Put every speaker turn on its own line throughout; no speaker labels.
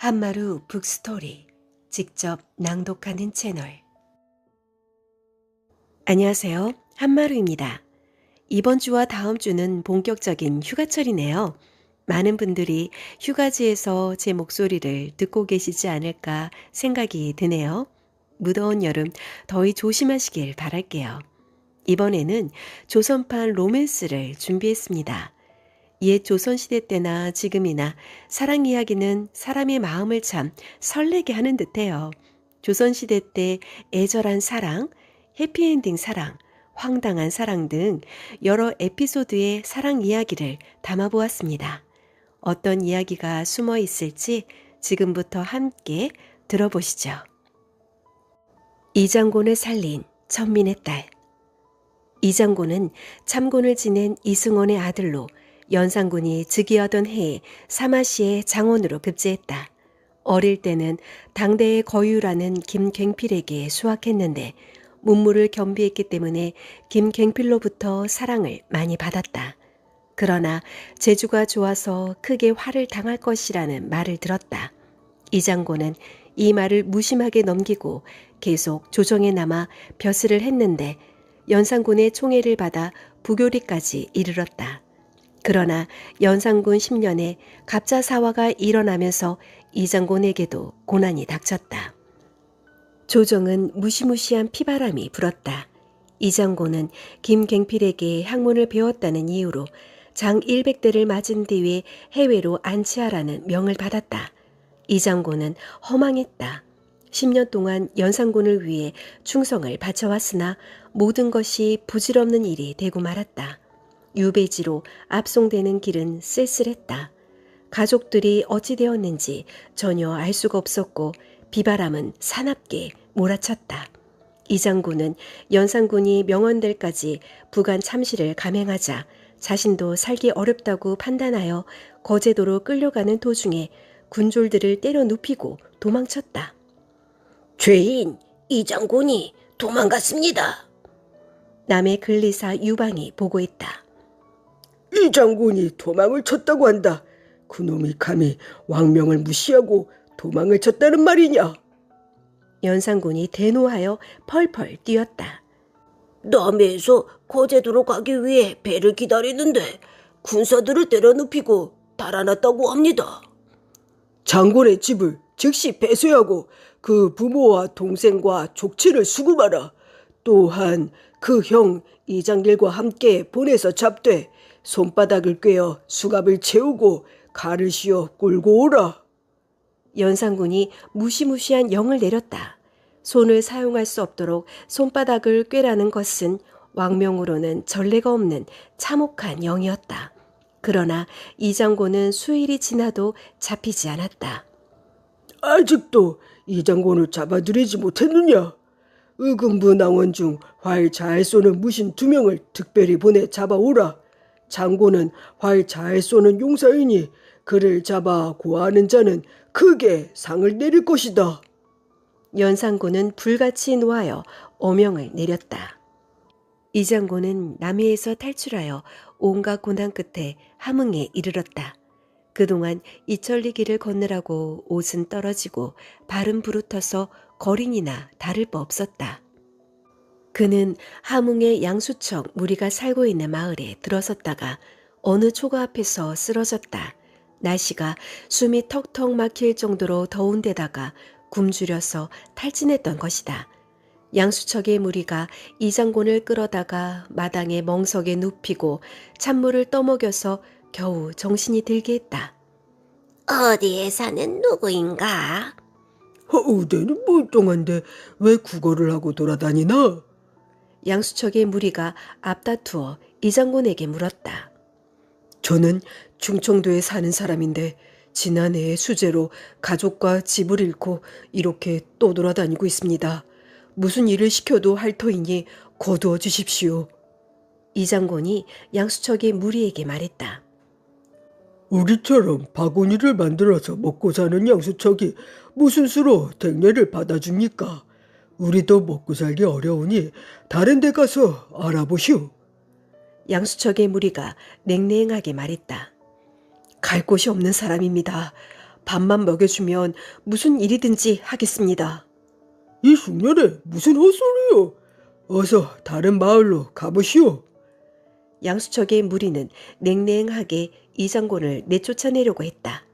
한마루 북스토리 직접 낭독하는 채널. 안녕하세요. 한마루입니다. 이번 주와 다음 주는 본격적인 휴가철이네요. 많은 분들이 휴가지에서 제 목소리를 듣고 계시지 않을까 생각이 드네요. 무더운 여름 더위 조심하시길 바랄게요. 이번에는 조선판 로맨스를 준비했습니다. 옛 조선시대 때나 지금이나 사랑 이야기는 사람의 마음을 참 설레게 하는 듯해요. 조선시대 때 애절한 사랑, 해피엔딩 사랑, 황당한 사랑 등 여러 에피소드의 사랑 이야기를 담아보았습니다. 어떤 이야기가 숨어 있을지 지금부터 함께 들어보시죠. 이장곤을 살린 천민의 딸. 이장곤은 참곤을 지낸 이승원의 아들로 연산군이 즉위하던 해에 사마시의 장원으로 급제했다. 어릴 때는 당대의 거유라는 김갱필에게 수학했는데 문무를 겸비했기 때문에 김갱필로부터 사랑을 많이 받았다. 그러나 재주가 좋아서 크게 화를 당할 것이라는 말을 들었다. 이장곤은 이 말을 무심하게 넘기고 계속 조정에 남아 벼슬을 했는데 연산군의 총애를 받아 부교리까지 이르렀다. 그러나 연산군 10년에 갑자사화가 일어나면서 이장곤에게도 고난이 닥쳤다. 조정은 무시무시한 피바람이 불었다. 이장곤은 김갱필에게 학문을 배웠다는 이유로 장 100대를 맞은 뒤에 해외로 안치하라는 명을 받았다. 이장곤은 허망했다. 10년 동안 연산군을 위해 충성을 바쳐왔으나 모든 것이 부질없는 일이 되고 말았다. 유배지로 압송되는 길은 쓸쓸했다. 가족들이 어찌 되었는지 전혀 알 수가 없었고 비바람은 사납게 몰아쳤다. 이장군은 연산군이 명원들까지 부관 참시를 감행하자 자신도 살기 어렵다고 판단하여 거제도로 끌려가는 도중에 군졸들을 때려 눕히고 도망쳤다.
죄인 이장군이 도망갔습니다.
남의 근리사 유방이 보고했다.
이 장군이 도망을 쳤다고 한다. 그놈이 감히 왕명을 무시하고 도망을 쳤다는 말이냐?
연산군이 대노하여 펄펄 뛰었다.
남해에서 거제도로 가기 위해 배를 기다리는데 군사들을 때려 눕히고 달아났다고 합니다.
장군의 집을 즉시 배쇄하고 그 부모와 동생과 족치를 수금하라. 또한 그 형 이장길과 함께 보내서 잡되 손바닥을 꿰어 수갑을 채우고 칼을 씌어 끌고 오라.
연산군이 무시무시한 영을 내렸다. 손을 사용할 수 없도록 손바닥을 꿰라는 것은 왕명으로는 전례가 없는 참혹한 영이었다. 그러나 이장곤은 수일이 지나도 잡히지 않았다.
아직도 이 장군을 잡아들이지 못했느냐? 의금부 낭원 중 활 잘 쏘는 무신 2명을 특별히 보내 잡아오라. 장군은 활 잘 쏘는 용사이니 그를 잡아 고하는 자는 크게 상을 내릴 것이다.
연산군은 불같이 노하여 어명을 내렸다. 이장곤은 남해에서 탈출하여 온갖 고난 끝에 함흥에 이르렀다. 그동안 이천리 길을 건너라고 옷은 떨어지고 발은 부르터서 거린이나 다를 바 없었다. 그는 함흥의 양수척 무리가 살고 있는 마을에 들어섰다가 어느 초가 앞에서 쓰러졌다. 날씨가 숨이 턱턱 막힐 정도로 더운 데다가 굶주려서 탈진했던 것이다. 양수척의 무리가 이장곤을 끌어다가 마당의 멍석에 눕히고 찬물을 떠먹여서 겨우 정신이 들게 했다.
어디에 사는 누구인가?
허우대는 멀쩡한데 왜 구걸을 하고 돌아다니나?
양수척의 무리가 앞다투어 이장곤에게 물었다.
저는 충청도에 사는 사람인데 지난해의 수재로 가족과 집을 잃고 이렇게 떠돌아다니고 있습니다. 무슨 일을 시켜도 할 터이니 거두어 주십시오.
이장곤이 양수척의 무리에게 말했다.
우리처럼 바구니를 만들어서 먹고 사는 양수척이 무슨 수로 댁례를 받아줍니까? 우리도 먹고 살기 어려우니 다른 데 가서 알아보시오.
양수척의 무리가 냉랭하게 말했다.
갈 곳이 없는 사람입니다.
밥만 먹여주면 무슨 일이든지 하겠습니다.
이 흉년에 무슨 헛소리요? 어서 다른 마을로 가보시오.
양수척의 무리는 냉랭하게 이장곤을 내쫓아내려고 했다.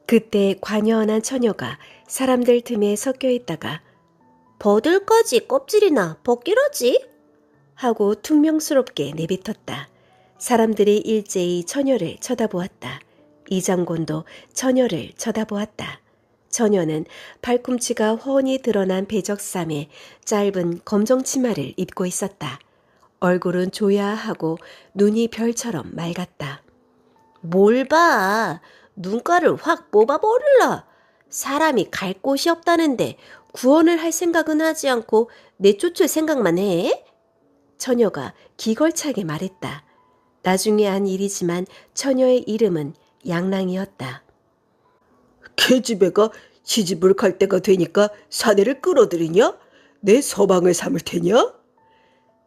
그때 관여한 처녀가 사람들 틈에 섞여 있다가
버들까지 껍질이나 벗기라지?
하고 퉁명스럽게 내뱉었다. 사람들이 일제히 처녀를 쳐다보았다. 이장곤도 처녀를 쳐다보았다. 처녀는 발꿈치가 훤히 드러난 배적삼에 짧은 검정 치마를 입고 있었다. 얼굴은 조야하고 눈이 별처럼 맑았다.
뭘 봐. 눈가를 확 뽑아버릴라. 사람이 갈 곳이 없다는데 구원을 할 생각은 하지 않고 내쫓을 생각만 해?
처녀가 기걸차게 말했다. 나중에 한 일이지만 처녀의 이름은 양랑이었다.
계집애가 시집을 갈 때가 되니까 사내를 끌어들이냐? 내 서방을 삼을 테냐?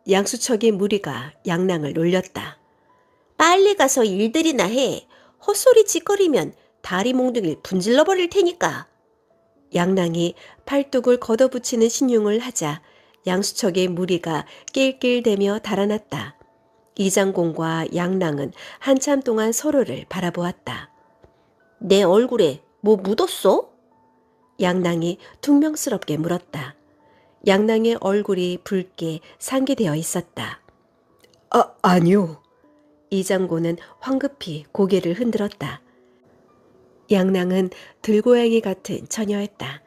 양수척의 무리가 양랑을 놀렸다.
빨리 가서 일들이나 해. 헛소리 짓거리면 다리 몽둥이를 분질러 버릴 테니까.
양랑이 팔뚝을 걷어붙이는 신용을 하자 양수척의 무리가 낄낄대며 달아났다. 이장공과 양랑은 한참 동안 서로를 바라보았다.
내 얼굴에 뭐 묻었어?
양랑이 퉁명스럽게 물었다. 양랑의 얼굴이 붉게 상기되어 있었다.
아니요.
이장고는 황급히 고개를 흔들었다. 양랑은 들고양이 같은 처녀였다.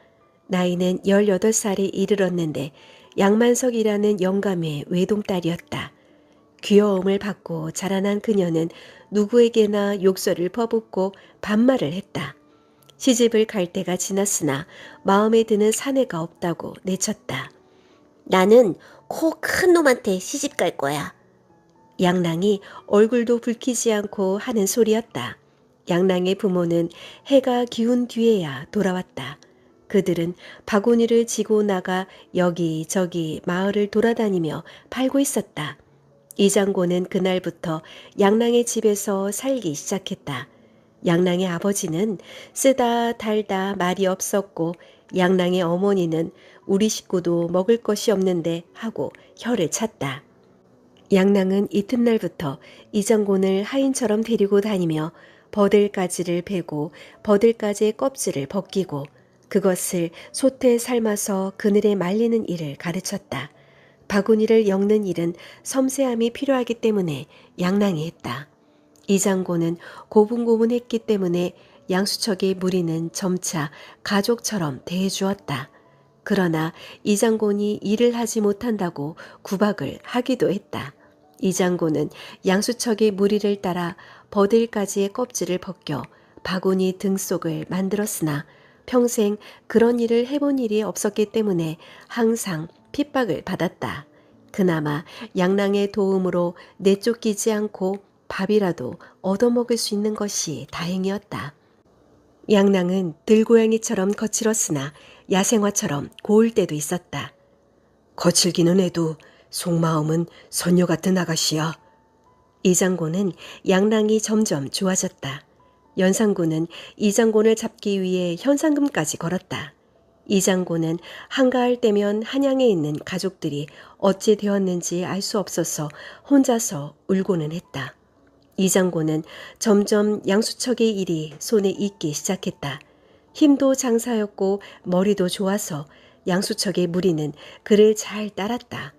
나이는 18살이 이르렀는데 양만석이라는 영감의 외동딸이었다. 귀여움을 받고 자라난 그녀는 누구에게나 욕설을 퍼붓고 반말을 했다. 시집을 갈 때가 지났으나 마음에 드는 사내가 없다고 내쳤다.
나는 코 큰 놈한테 시집 갈 거야.
양랑이 얼굴도 붉히지 않고 하는 소리였다. 양랑의 부모는 해가 기운 뒤에야 돌아왔다. 그들은 바구니를 지고 나가 여기저기 마을을 돌아다니며 팔고 있었다. 이장고는 그날부터 양랑의 집에서 살기 시작했다. 양랑의 아버지는 쓰다 달다 말이 없었고 양랑의 어머니는 우리 식구도 먹을 것이 없는데 하고 혀를 찼다. 양랑은 이튿날부터 이장곤을 하인처럼 데리고 다니며 버들가지를 베고 버들가지의 껍질을 벗기고 그것을 솥에 삶아서 그늘에 말리는 일을 가르쳤다. 바구니를 엮는 일은 섬세함이 필요하기 때문에 양랑이 했다. 이장곤은 고분고분했기 때문에 양수척의 무리는 점차 가족처럼 대해주었다. 그러나 이장곤이 일을 하지 못한다고 구박을 하기도 했다. 이장곤은 양수척의 무리를 따라 버들가지의 껍질을 벗겨 바구니 등 속을 만들었으나 평생 그런 일을 해본 일이 없었기 때문에 항상 핍박을 받았다. 그나마 양랑의 도움으로 내쫓기지 않고 밥이라도 얻어먹을 수 있는 것이 다행이었다. 양랑은 들고양이처럼 거칠었으나 야생화처럼 고울 때도 있었다. 거칠기는 해도 속마음은 선녀 같은 아가씨야. 이장곤은 양랑이 점점 좋아졌다. 연산군은 이장곤을 잡기 위해 현상금까지 걸었다. 이장곤은 한가할 때면 한양에 있는 가족들이 어찌 되었는지 알 수 없어서 혼자서 울고는 했다. 이장곤은 점점 양수척의 일이 손에 익기 시작했다. 힘도 장사였고 머리도 좋아서 양수척의 무리는 그를 잘 따랐다.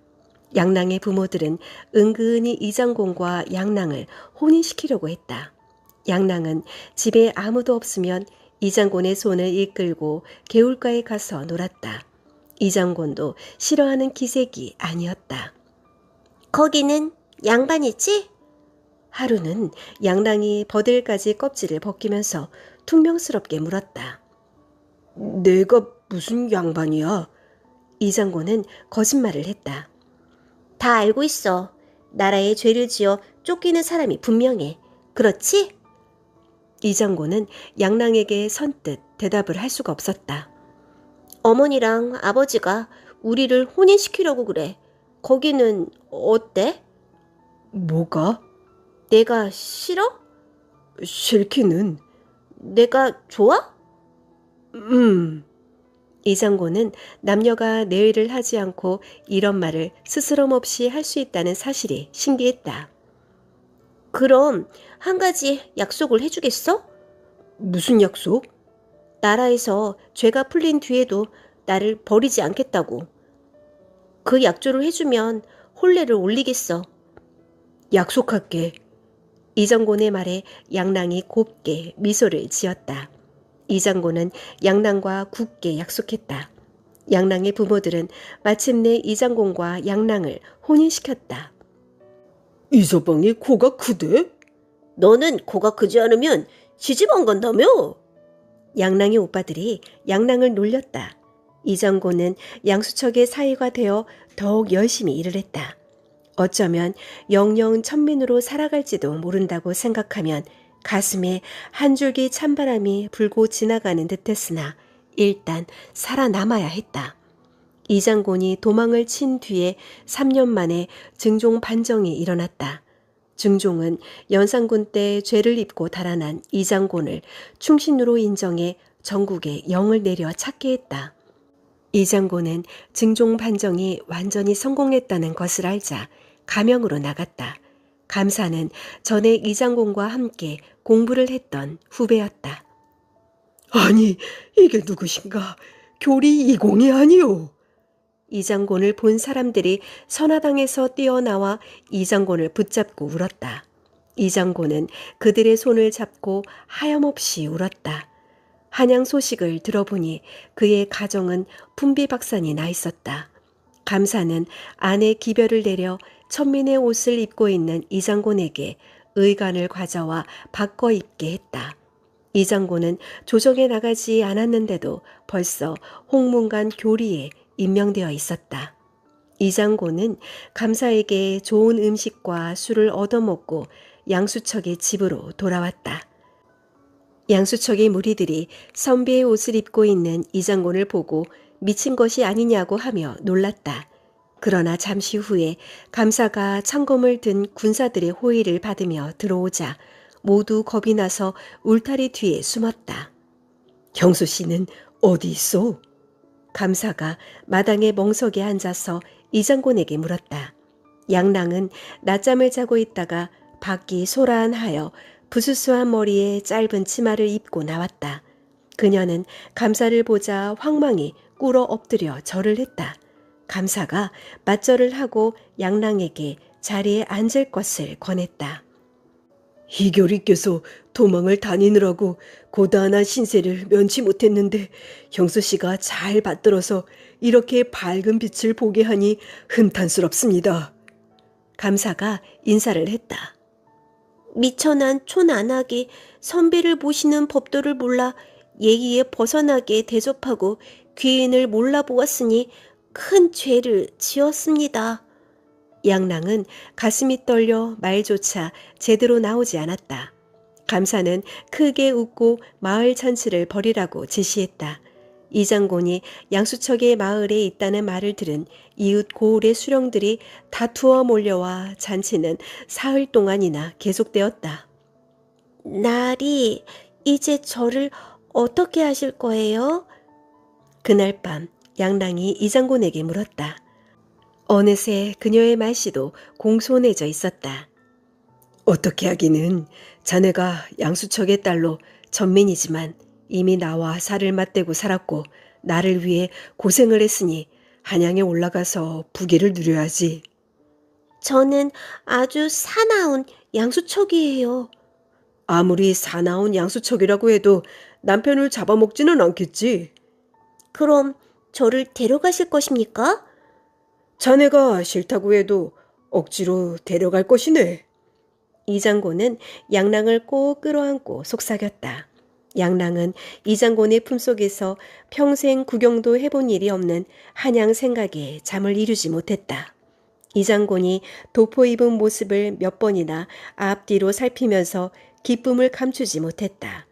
양랑의 부모들은 은근히 이장곤과 양랑을 혼인시키려고 했다. 양랑은 집에 아무도 없으면 이장곤의 손을 이끌고 개울가에 가서 놀았다. 이장곤도 싫어하는 기색이 아니었다.
거기는 양반이지?
하루는 양랑이 버들가지 껍질을 벗기면서 퉁명스럽게 물었다.
내가 무슨 양반이야?
이장곤은 거짓말을 했다.
다 알고 있어. 나라에 죄를 지어 쫓기는 사람이 분명해. 그렇지?
이장곤은 양랑에게 선뜻 대답을 할 수가 없었다.
어머니랑 아버지가 우리를 혼인시키려고 그래. 거기는 어때?
뭐가?
내가 싫어?
싫기는.
내가 좋아? 이장고는 남녀가 내의를 하지 않고 이런 말을 스스럼 없이 할 수 있다는 사실이 신기했다. 그럼 한 가지 약속을 해주겠어?
무슨 약속?
나라에서 죄가 풀린 뒤에도 나를 버리지 않겠다고. 그 약조를 해주면 혼례를 올리겠어.
약속할게.
이장곤의 말에 양랑이 곱게 미소를 지었다. 이장곤은 양랑과 굳게 약속했다. 양랑의 부모들은 마침내 이장곤과 양랑을 혼인시켰다.
이서방이 코가 크대?
너는 코가 크지 않으면 시집 안 간다며? 양랑의 오빠들이 양랑을 놀렸다. 이장곤은 양수척의 사이가 되어 더욱 열심히 일을 했다. 어쩌면 영영 천민으로 살아갈지도 모른다고 생각하면 가슴에 한 줄기 찬바람이 불고 지나가는 듯했으나 일단 살아남아야 했다. 이장곤이 도망을 친 뒤에 3년 만에 증종 반정이 일어났다. 증종은 연산군 때 죄를 입고 달아난 이장곤을 충신으로 인정해 전국에 영을 내려 찾게 했다. 이장곤은 증종 반정이 완전히 성공했다는 것을 알자 가명으로 나갔다. 감사는 전에 이장곤과 함께 공부를 했던 후배였다.
아니, 이게 누구신가? 교리 이공이 아니오.
이장곤을 본 사람들이 선화당에서 뛰어나와 이장곤을 붙잡고 울었다. 이장곤은 그들의 손을 잡고 하염없이 울었다. 한양 소식을 들어보니 그의 가정은 풍비박산이 나 있었다. 감사는 아내 기별을 내려 천민의 옷을 입고 있는 이장곤에게 의관을 가져와 바꿔 입게 했다. 이장곤은 조정에 나가지 않았는데도 벌써 홍문관 교리에 임명되어 있었다. 이장곤은 감사에게 좋은 음식과 술을 얻어먹고 양수척의 집으로 돌아왔다. 양수척의 무리들이 선비의 옷을 입고 있는 이장곤을 보고 미친 것이 아니냐고 하며 놀랐다. 그러나 잠시 후에 감사가 창검을 든 군사들의 호의를 받으며 들어오자 모두 겁이 나서 울타리 뒤에 숨었다.
형수 씨는 어디 있어?
감사가 마당에 멍석에 앉아서 이장곤에게 물었다. 양랑은 낮잠을 자고 있다가 밖이 소란하여 부스스한 머리에 짧은 치마를 입고 나왔다. 그녀는 감사를 보자 황망히 꿇어 엎드려 절을 했다. 감사가 맞절을 하고 양랑에게 자리에 앉을 것을 권했다.
이교리께서 도망을 다니느라고 고단한 신세를 면치 못했는데 형수 씨가 잘 받들어서 이렇게 밝은 빛을 보게 하니 흠탄스럽습니다.
감사가 인사를 했다. 미천한 촌안악이 선비를 모시는 법도를 몰라 예의에 벗어나게 대접하고 귀인을 몰라보았으니 큰 죄를 지었습니다. 양랑은 가슴이 떨려 말조차 제대로 나오지 않았다. 감사는 크게 웃고 마을 잔치를 벌이라고 지시했다. 이장곤이 양수척의 마을에 있다는 말을 들은 이웃 고을의 수령들이 다투어 몰려와 잔치는 사흘 동안이나 계속되었다. 날이 이제 저를 어떻게 하실 거예요? 그날 밤 양랑이 이장곤에게 물었다. 어느새 그녀의 말씨도 공손해져 있었다.
어떻게 하기는 자네가 양수척의 딸로 천민이지만 이미 나와 살을 맞대고 살았고 나를 위해 고생을 했으니 한양에 올라가서 부귀를 누려야지.
저는 아주 사나운 양수척이에요.
아무리 사나운 양수척이라고 해도 남편을 잡아먹지는 않겠지.
그럼 저를 데려가실 것입니까?
자네가 싫다고 해도 억지로 데려갈 것이네.
이장곤은 양랑을 꼭 끌어안고 속삭였다. 양랑은 이장곤의 품속에서 평생 구경도 해본 일이 없는 한양 생각에 잠을 이루지 못했다. 이장곤이 도포 입은 모습을 몇 번이나 앞뒤로 살피면서 기쁨을 감추지 못했다.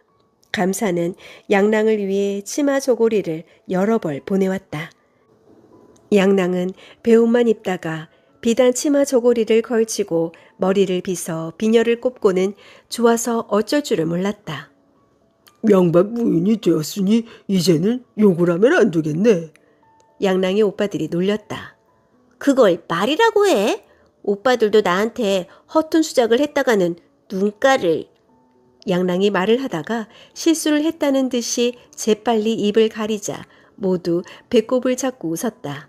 감사는 양랑을 위해 치마 저고리를 여러 벌 보내왔다. 양랑은 배옷만 입다가 비단 치마 저고리를 걸치고 머리를 빗어 비녀를 꼽고는 좋아서 어쩔 줄을 몰랐다.
명박 부인이 되었으니 이제는 욕을 하면 안 되겠네.
양랑의 오빠들이 놀렸다. 그걸 말이라고 해? 오빠들도 나한테 허튼 수작을 했다가는 눈가를. 양랑이 말을 하다가 실수를 했다는 듯이 재빨리 입을 가리자 모두 배꼽을 잡고 웃었다.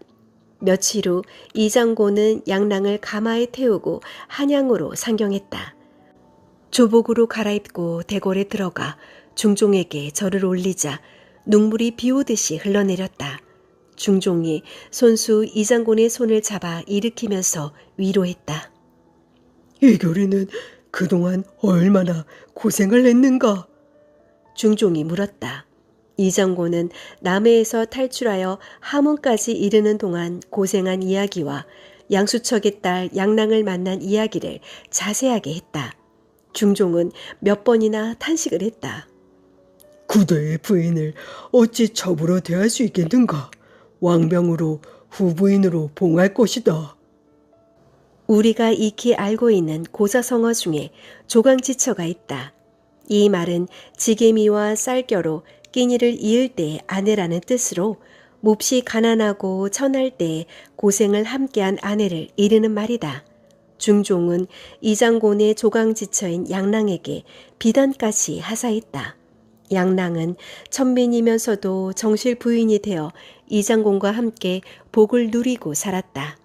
며칠 후 이장고는 양랑을 가마에 태우고 한양으로 상경했다. 조복으로 갈아입고 대궐에 들어가 중종에게 절을 올리자 눈물이 비오듯이 흘러내렸다. 중종이 손수 이장곤의 손을 잡아 일으키면서 위로했다.
이결이는 그동안 얼마나 고생을 했는가?
중종이 물었다. 이장곤은 남해에서 탈출하여 함흥까지 이르는 동안 고생한 이야기와 양수척의 딸 양랑을 만난 이야기를 자세하게 했다. 중종은 몇 번이나 탄식을 했다.
구대의 부인을 어찌 첩으로 대할 수 있겠는가? 왕병으로 후부인으로 봉할 것이다.
우리가 익히 알고 있는 고사성어 중에 조강지처가 있다. 이 말은 지게미와 쌀겨로 끼니를 이을 때의 아내라는 뜻으로 몹시 가난하고 천할 때에 고생을 함께한 아내를 이르는 말이다. 중종은 이장곤의 조강지처인 양랑에게 비단까지 하사했다. 양랑은 천민이면서도 정실 부인이 되어 이장곤과 함께 복을 누리고 살았다.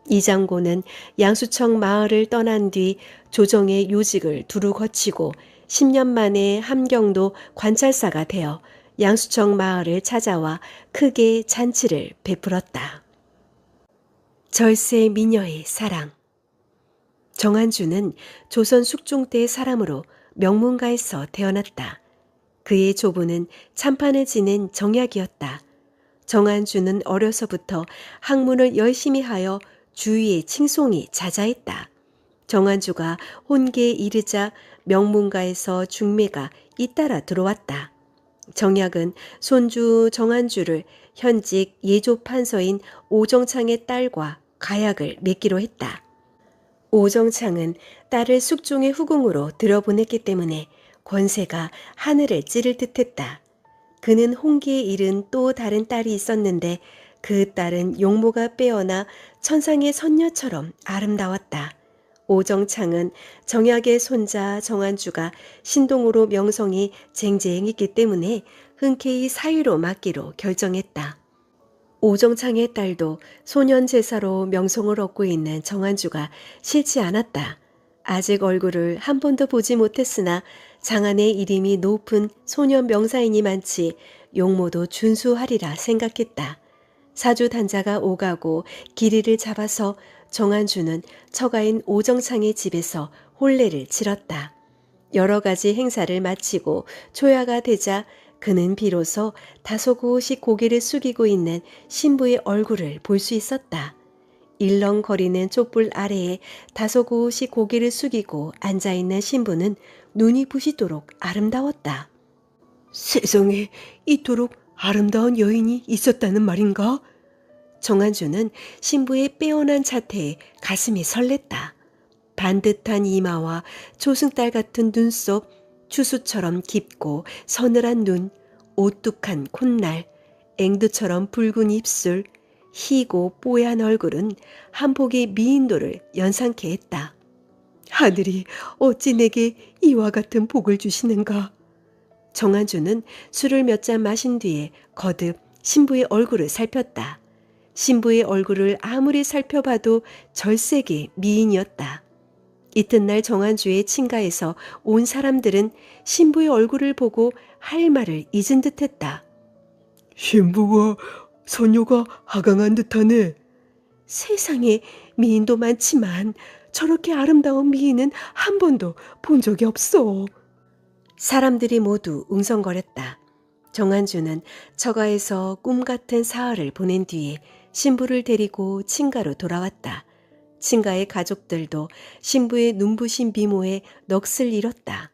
이장곤은 양수청 마을을 떠난 뒤 조정의 요직을 두루 거치고 10년 만에 함경도 관찰사가 되어 양수청 마을을 찾아와 크게 잔치를 베풀었다. 절세 미녀의 사랑. 정한주는 조선 숙종 때의 사람으로 명문가에서 태어났다. 그의 조부는 참판을 지낸 정약이었다. 정한주는 어려서부터 학문을 열심히 하여 주위의 칭송이 자자했다. 정한주가 혼계에 이르자 명문가에서 중매가 잇따라 들어왔다. 정약은 손주 정한주를 현직 예조 판서인 오정창의 딸과 가약을 맺기로 했다. 오정창은 딸을 숙종의 후궁으로 들여보냈기 때문에 권세가 하늘을 찌를 듯했다. 그는 홍기에 이른 또 다른 딸이 있었는데 그 딸은 용모가 빼어나 천상의 선녀처럼 아름다웠다. 오정창은 정약의 손자 정한주가 신동으로 명성이 쟁쟁했기 때문에 흔쾌히 사위로 맡기로 결정했다. 오정창의 딸도 소년제사로 명성을 얻고 있는 정한주가 싫지 않았다. 아직 얼굴을 한 번도 보지 못했으나 장안의 이름이 높은 소년 명사인이 많지 용모도 준수하리라 생각했다. 사주 단자가 오가고 길이를 잡아서 정한주는 처가인 오정창의 집에서 혼례를 치렀다. 여러 가지 행사를 마치고 초야가 되자 그는 비로소 다소곳이 고개를 숙이고 있는 신부의 얼굴을 볼 수 있었다. 일렁거리는 촛불 아래에 다소곳이 고개를 숙이고 앉아있는 신부는 눈이 부시도록 아름다웠다.
세상에 이토록 아름다운 여인이 있었다는 말인가?
정한주는 신부의 빼어난 자태에 가슴이 설렜다. 반듯한 이마와 초승달 같은 눈썹, 추수처럼 깊고 서늘한 눈, 오뚝한 콧날, 앵두처럼 붉은 입술, 희고 뽀얀 얼굴은 한복의 미인도를 연상케 했다.
하늘이 어찌 내게 이와 같은 복을 주시는가?
정한주는 술을 몇 잔 마신 뒤에 거듭 신부의 얼굴을 살폈다. 신부의 얼굴을 아무리 살펴봐도 절세게 미인이었다. 이튿날 정한주의 친가에서 온 사람들은 신부의 얼굴을 보고 할 말을 잊은 듯했다.
신부와 소녀가 하강한 듯하네.
세상에 미인도 많지만 저렇게 아름다운 미인은 한 번도 본 적이 없어. 사람들이 모두 웅성거렸다. 정한주는 처가에서 꿈 같은 사흘을 보낸 뒤에 신부를 데리고 친가로 돌아왔다. 친가의 가족들도 신부의 눈부신 미모에 넋을 잃었다.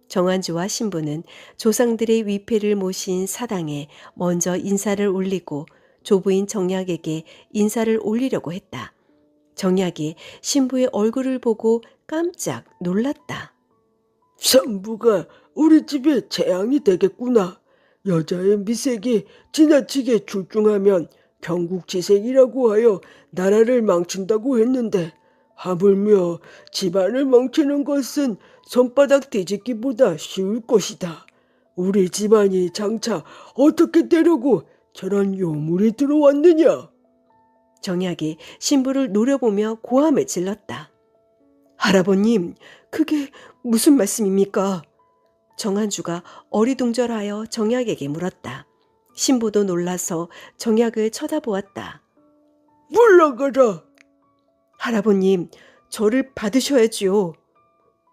정한주와 신부는 조상들의 위패를 모신 사당에 먼저 인사를 올리고 조부인 정약에게 인사를 올리려고 했다. 정약이 신부의 얼굴을 보고 깜짝 놀랐다.
성부가 우리 집에 재앙이 되겠구나. 여자의 미색이 지나치게 출중하면 경국지색이라고 하여 나라를 망친다고 했는데 하물며 집안을 망치는 것은 손바닥 뒤집기보다 쉬울 것이다. 우리 집안이 장차 어떻게 되려고 저런 요물이 들어왔느냐?
정약이 신부를 노려보며 고함을 질렀다. 할아버님, 그게 무슨 말씀입니까? 정한주가 어리둥절하여 정약에게 물었다. 신부도 놀라서 정약을 쳐다보았다.
물러가라!
할아버님, 저를 받으셔야지요.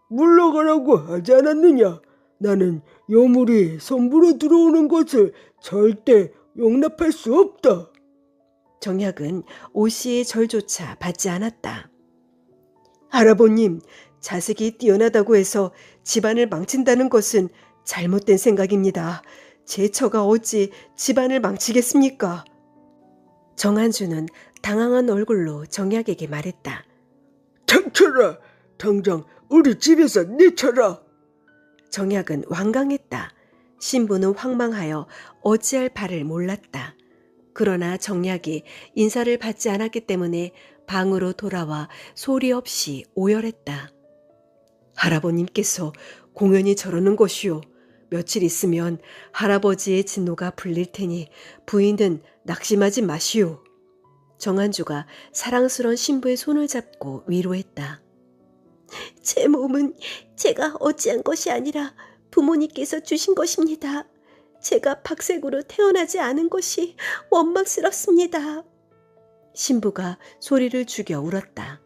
물러가라고 하지 않았느냐? 나는 요물이 손부로 들어오는 것을 절대 용납할 수 없다.
정약은 오씨의 절조차 받지 않았다. 할아버님, 자식이 뛰어나다고 해서 집안을 망친다는 것은 잘못된 생각입니다. 제 처가 어찌 집안을 망치겠습니까? 정한주는 당황한 얼굴로 정약에게 말했다.
닥쳐라! 당장 우리 집에서 내쳐라!
정약은 완강했다. 신부는 황망하여 어찌할 바를 몰랐다. 그러나 정약이 인사를 받지 않았기 때문에 방으로 돌아와 소리 없이 오열했다. 할아버님께서 공연히 저러는 것이요. 며칠 있으면 할아버지의 진노가 풀릴 테니 부인은 낙심하지 마시오. 정한주가 사랑스러운 신부의 손을 잡고 위로했다.
제 몸은 제가 어찌한 것이 아니라 부모님께서 주신 것입니다. 제가 박색으로 태어나지 않은 것이 원망스럽습니다.
신부가 소리를 죽여 울었다.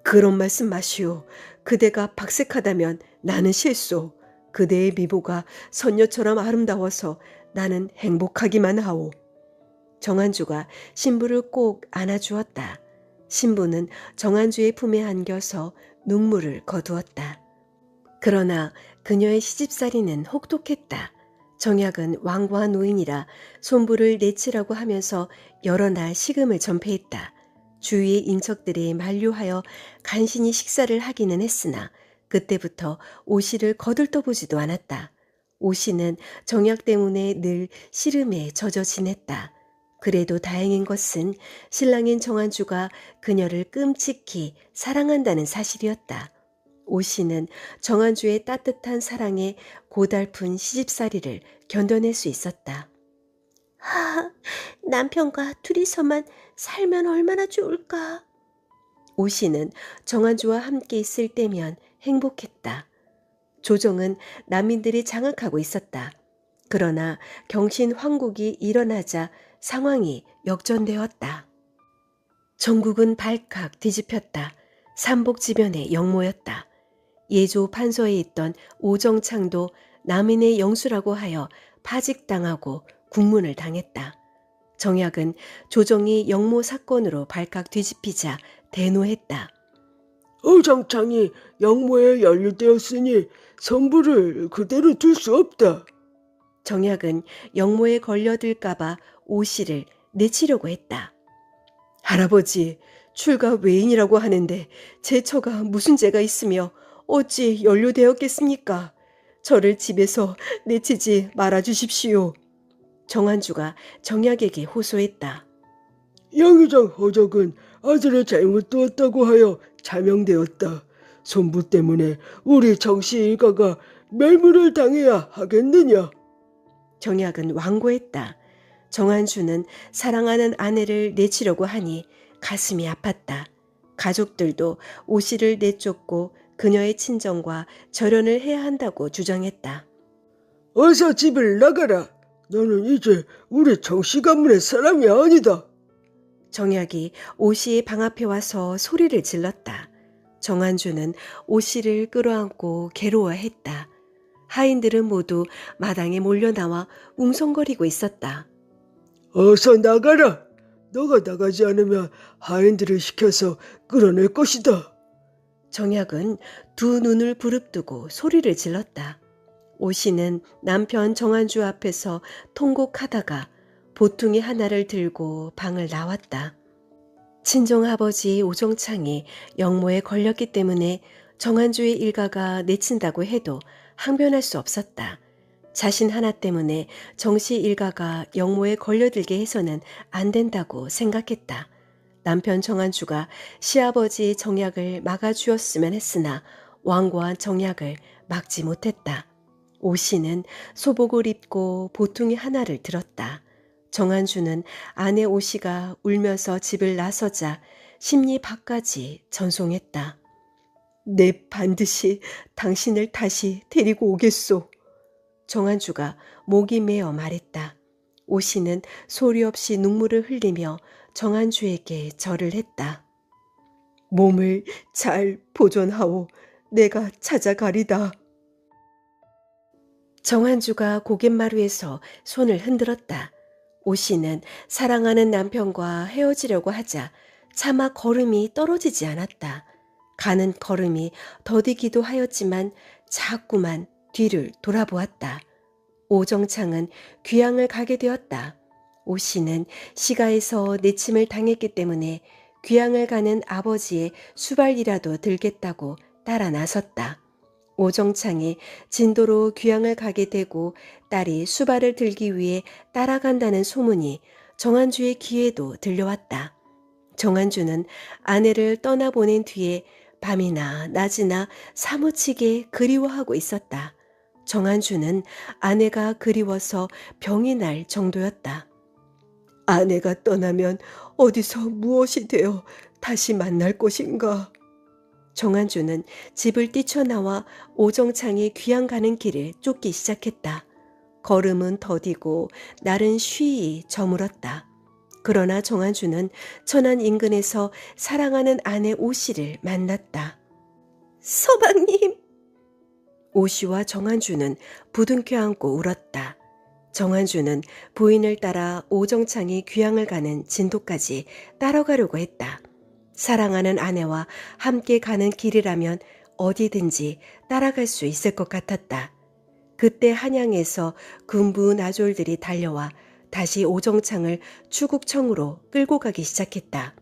그런 말씀 마시오. 그대가 박색하다면 나는 실소. 그대의 미모가 선녀처럼 아름다워서 나는 행복하기만 하오. 정한주가 신부를 꼭 안아주었다. 신부는 정한주의 품에 안겨서 눈물을 거두었다. 그러나 그녀의 시집살이는 혹독했다. 정약은 완고한 노인이라 손부를 내치라고 하면서 여러 날 식음을 전폐했다. 주위의 인척들이 만류하여 간신히 식사를 하기는 했으나 그때부터 오씨를 거들떠보지도 않았다. 오씨는 정약 때문에 늘 시름에 젖어 지냈다. 그래도 다행인 것은 신랑인 정한주가 그녀를 끔찍히 사랑한다는 사실이었다. 오씨는 정한주의 따뜻한 사랑에 고달픈 시집살이를 견뎌낼 수 있었다.
남편과 둘이서만 살면 얼마나 좋을까.
오씨는 정한주와 함께 있을 때면 행복했다. 조정은 난민들이 장악하고 있었다. 그러나 경신 황국이 일어나자 상황이 역전되었다. 전국은 발칵 뒤집혔다. 삼복지변의 영모였다. 예조 판서에 있던 오정창도 남인의 영수라고 하여 파직당하고 국문을 당했다. 정약은 조정이 영모 사건으로 발칵 뒤집히자 대노했다.
오정창이 영모에 연루되었으니 선부를 그대로 둘 수 없다.
정약은 영모에 걸려들까봐 오씨를 내치려고 했다. 할아버지, 출가 외인이라고 하는데 제 처가 무슨 죄가 있으며 어찌 연루되었겠습니까? 저를 집에서 내치지 말아주십시오. 정한주가 정약에게 호소했다.
양의장 허적은 아들의 잘못 두었다고 하여 자명되었다. 손부 때문에 우리 정씨 일가가 멸물을 당해야 하겠느냐?
정약은 완고했다. 정한주는 사랑하는 아내를 내치려고 하니 가슴이 아팠다. 가족들도 오씨를 내쫓고 그녀의 친정과 절연을 해야 한다고 주장했다.
어서 집을 나가라. 너는 이제 우리 정씨 가문의 사람이 아니다.
정약이 오씨의 방 앞에 와서 소리를 질렀다. 정한주는 오씨를 끌어안고 괴로워했다. 하인들은 모두 마당에 몰려나와 웅성거리고 있었다.
어서 나가라. 너가 나가지 않으면 하인들을 시켜서 끌어낼 것이다.
정약은 두 눈을 부릅뜨고 소리를 질렀다. 오씨는 남편 정한주 앞에서 통곡하다가 보퉁이 하나를 들고 방을 나왔다. 친정아버지 오정창이 영모에 걸렸기 때문에 정한주의 일가가 내친다고 해도
항변할 수 없었다. 자신 하나 때문에 정씨 일가가 영모에 걸려들게 해서는 안 된다고 생각했다. 남편 정한주가 시아버지의 정약을 막아주었으면 했으나 완고한 정약을 막지 못했다. 오씨는 소복을 입고 보퉁이 하나를 들었다. 정한주는 아내 오씨가 울면서 집을 나서자 심리 밖까지 전송했다. 내 반드시 당신을 다시 데리고 오겠소. 정한주가 목이 메어 말했다. 오씨는 소리 없이 눈물을 흘리며 정한주에게 절을 했다. 몸을 잘 보존하오. 내가 찾아가리다. 정한주가 고갯마루에서 손을 흔들었다. 오씨는 사랑하는 남편과 헤어지려고 하자 차마 걸음이 떨어지지 않았다. 가는 걸음이 더디기도 하였지만 자꾸만 뒤를 돌아보았다. 오정창은 귀향을 가게 되었다. 오씨는 시가에서 내침을 당했기 때문에 귀향을 가는 아버지의 수발이라도 들겠다고 따라 나섰다. 오정창이 진도로 귀향을 가게 되고 딸이 수발을 들기 위해 따라간다는 소문이 정한주의 귀에도 들려왔다. 정한주는 아내를 떠나보낸 뒤에 밤이나 낮이나 사무치게 그리워하고 있었다. 정한주는 아내가 그리워서 병이 날 정도였다. 아내가 떠나면 어디서 무엇이 되어 다시 만날 것인가? 정한주는 집을 뛰쳐나와 오정창이 귀향 가는 길을 쫓기 시작했다. 걸음은 더디고 날은 쉬이 저물었다. 그러나 정한주는 천안 인근에서 사랑하는 아내 오씨를 만났다. 서방님! 오씨와 정한주는 부둥켜 안고 울었다. 정한주는 부인을 따라 오정창이 귀향을 가는 진도까지 따라가려고 했다. 사랑하는 아내와 함께 가는 길이라면 어디든지 따라갈 수 있을 것 같았다. 그때 한양에서 군부 나졸들이 달려와 다시 오정창을 추국청으로 끌고 가기 시작했다.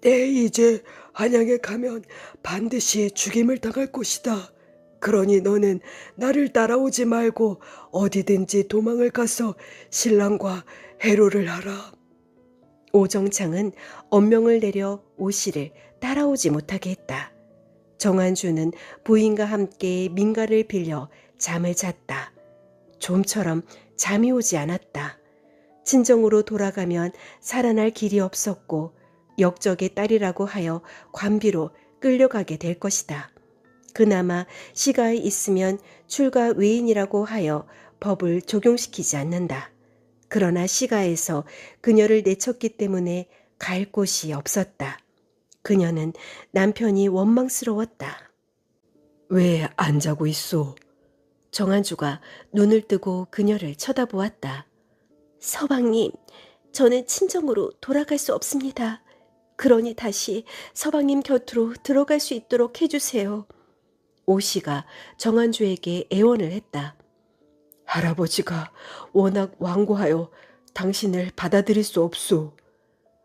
내 이제 한양에 가면 반드시 죽임을 당할 것이다. 그러니 너는 나를 따라오지 말고 어디든지 도망을 가서 신랑과 해로를 하라.
오정창은 엄명을 내려 오씨를 따라오지 못하게 했다. 정한주는 부인과 함께 민가를 빌려 잠을 잤다. 좀처럼 잠이 오지 않았다. 친정으로 돌아가면 살아날 길이 없었고 역적의 딸이라고 하여 관비로 끌려가게 될 것이다. 그나마 시가에 있으면 출가 외인이라고 하여 법을 적용시키지 않는다. 그러나 시가에서 그녀를 내쳤기 때문에 갈 곳이 없었다. 그녀는 남편이 원망스러웠다.
왜 안 자고 있소?
정한주가 눈을 뜨고 그녀를 쳐다보았다. 서방님, 저는 친정으로 돌아갈 수 없습니다. 그러니 다시 서방님 곁으로 들어갈 수 있도록 해주세요. 오씨가 정한주에게 애원을 했다.
할아버지가 워낙 완고하여 당신을 받아들일 수 없소.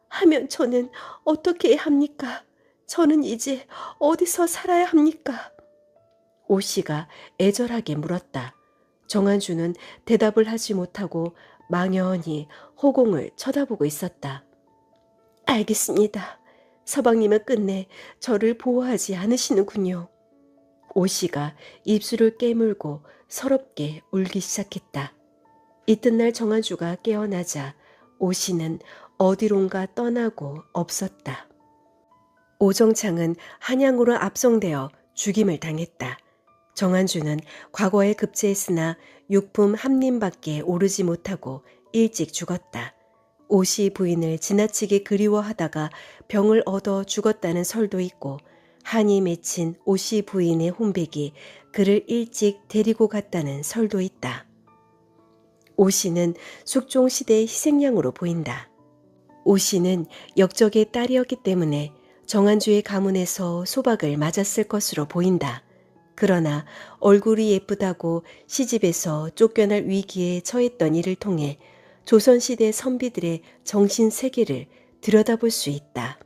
하면 저는 어떻게 해야 합니까? 저는 이제 어디서 살아야 합니까? 오씨가 애절하게 물었다. 정한주는 대답을 하지 못하고 망연히 호공을 쳐다보고 있었다. 알겠습니다. 서방님은 끝내 저를 보호하지 않으시는군요. 오씨가 입술을 깨물고 서럽게 울기 시작했다. 이튿날 정한주가 깨어나자 오씨는 어디론가 떠나고 없었다. 오정창은 한양으로 압송되어 죽임을 당했다. 정한주는 과거에 급제했으나 육품 한림밖에 오르지 못하고 일찍 죽었다. 오씨 부인을 지나치게 그리워하다가 병을 얻어 죽었다는 설도 있고 한이 맺힌 오씨 부인의 혼백이 그를 일찍 데리고 갔다는 설도 있다. 오씨는 숙종시대의 희생양으로 보인다. 오씨는 역적의 딸이었기 때문에 정한주의 가문에서 소박을 맞았을 것으로 보인다. 그러나 얼굴이 예쁘다고 시집에서 쫓겨날 위기에 처했던 이를 통해 조선시대 선비들의 정신세계를 들여다볼 수 있다.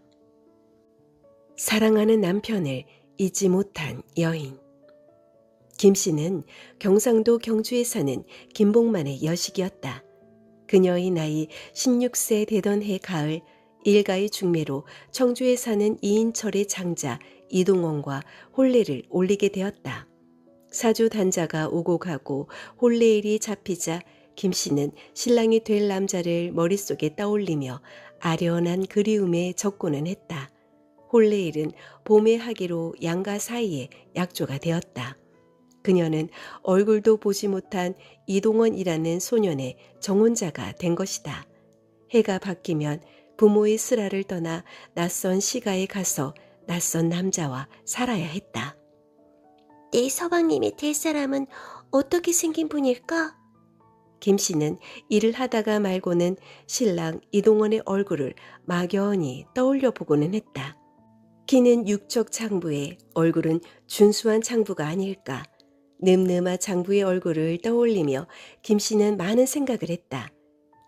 사랑하는 남편을 잊지 못한 여인. 김 씨는 경상도 경주에 사는 김복만의 여식이었다. 그녀의 나이 16세 되던 해 가을 일가의 중매로 청주에 사는 이인철의 장자 이동원과 혼례를 올리게 되었다. 사주 단자가 오고 가고 혼례일이 잡히자 김 씨는 신랑이 될 남자를 머릿속에 떠올리며 아련한 그리움에 적고는 했다. 혼례일은 봄에 하기로 양가 사이에 약조가 되었다. 그녀는 얼굴도 보지 못한 이동원이라는 소년의 정혼자가 된 것이다. 해가 바뀌면 부모의 슬하를 떠나 낯선 시가에 가서 낯선 남자와 살아야 했다. 내 서방님이 될 사람은 어떻게 생긴 분일까? 김 씨는 일을 하다가 말고는 신랑 이동원의 얼굴을 막연히 떠올려 보고는 했다. 키는 육척 장부에 얼굴은 준수한 장부가 아닐까. 늠름한 장부의 얼굴을 떠올리며 김 씨는 많은 생각을 했다.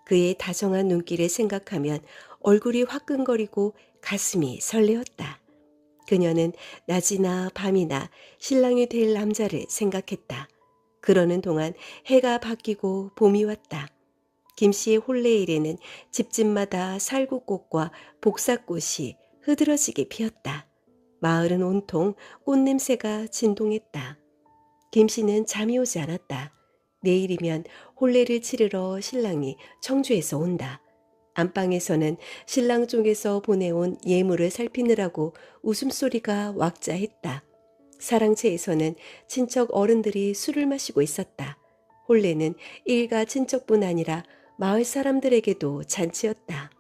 그의 다정한 눈길을 생각하면 얼굴이 화끈거리고 가슴이 설레었다. 그녀는 낮이나 밤이나 신랑이 될 남자를 생각했다. 그러는 동안 해가 바뀌고 봄이 왔다. 김 씨의 혼례일에는 집집마다 살구꽃과 복사꽃이 흐드러지게 피었다. 마을은 온통 꽃냄새가 진동했다. 김 씨는 잠이 오지 않았다. 내일이면 혼례를 치르러 신랑이 청주에서 온다. 안방에서는 신랑 쪽에서 보내온 예물을 살피느라고 웃음소리가 왁자했다. 사랑채에서는 친척 어른들이 술을 마시고 있었다. 혼례는 일가 친척뿐 아니라 마을 사람들에게도 잔치였다.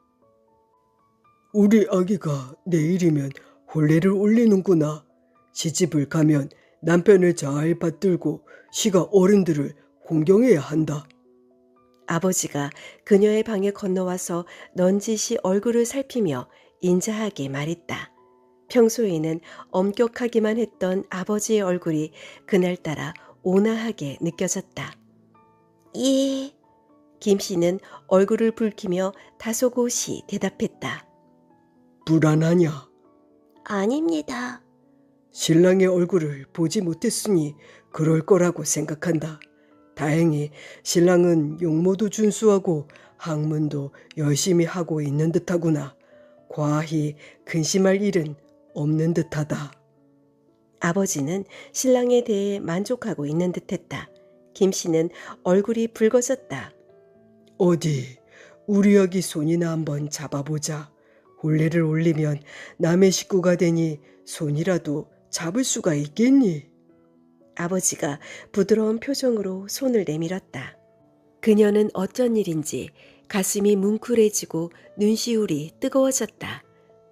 우리 아기가 내일이면 혼례를 올리는구나. 시집을 가면 남편을 잘 받들고 시가 어른들을 공경해야 한다.
아버지가 그녀의 방에 건너와서 넌지시 얼굴을 살피며 인자하게 말했다. 평소에는 엄격하기만 했던 아버지의 얼굴이 그날따라 온화하게 느껴졌다. 예. 김 씨는 얼굴을 붉히며 다소곳이 대답했다.
불안하냐?
아닙니다.
신랑의 얼굴을 보지 못했으니 그럴 거라고 생각한다. 다행히 신랑은 용모도 준수하고 학문도 열심히 하고 있는 듯하구나. 과히 근심할 일은 없는 듯하다.
아버지는 신랑에 대해 만족하고 있는 듯했다. 김 씨는 얼굴이 붉어졌다.
어디 우리 아기 손이나 한번 잡아보자. 혼례를 올리면 남의 식구가 되니 손이라도 잡을 수가 있겠니?
아버지가 부드러운 표정으로 손을 내밀었다. 그녀는 어쩐 일인지 가슴이 뭉클해지고 눈시울이 뜨거워졌다.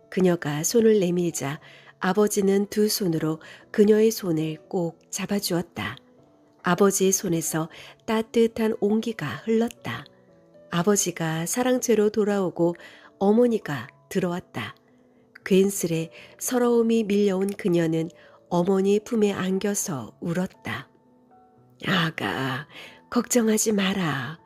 그녀가 손을 내밀자 아버지는 두 손으로 그녀의 손을 꼭 잡아주었다. 아버지의 손에서 따뜻한 온기가 흘렀다. 아버지가 사랑채로 돌아오고 어머니가 들어왔다. 괜스레 서러움이 밀려온 그녀는 어머니 품에 안겨서 울었다. 아가, 걱정하지 마라.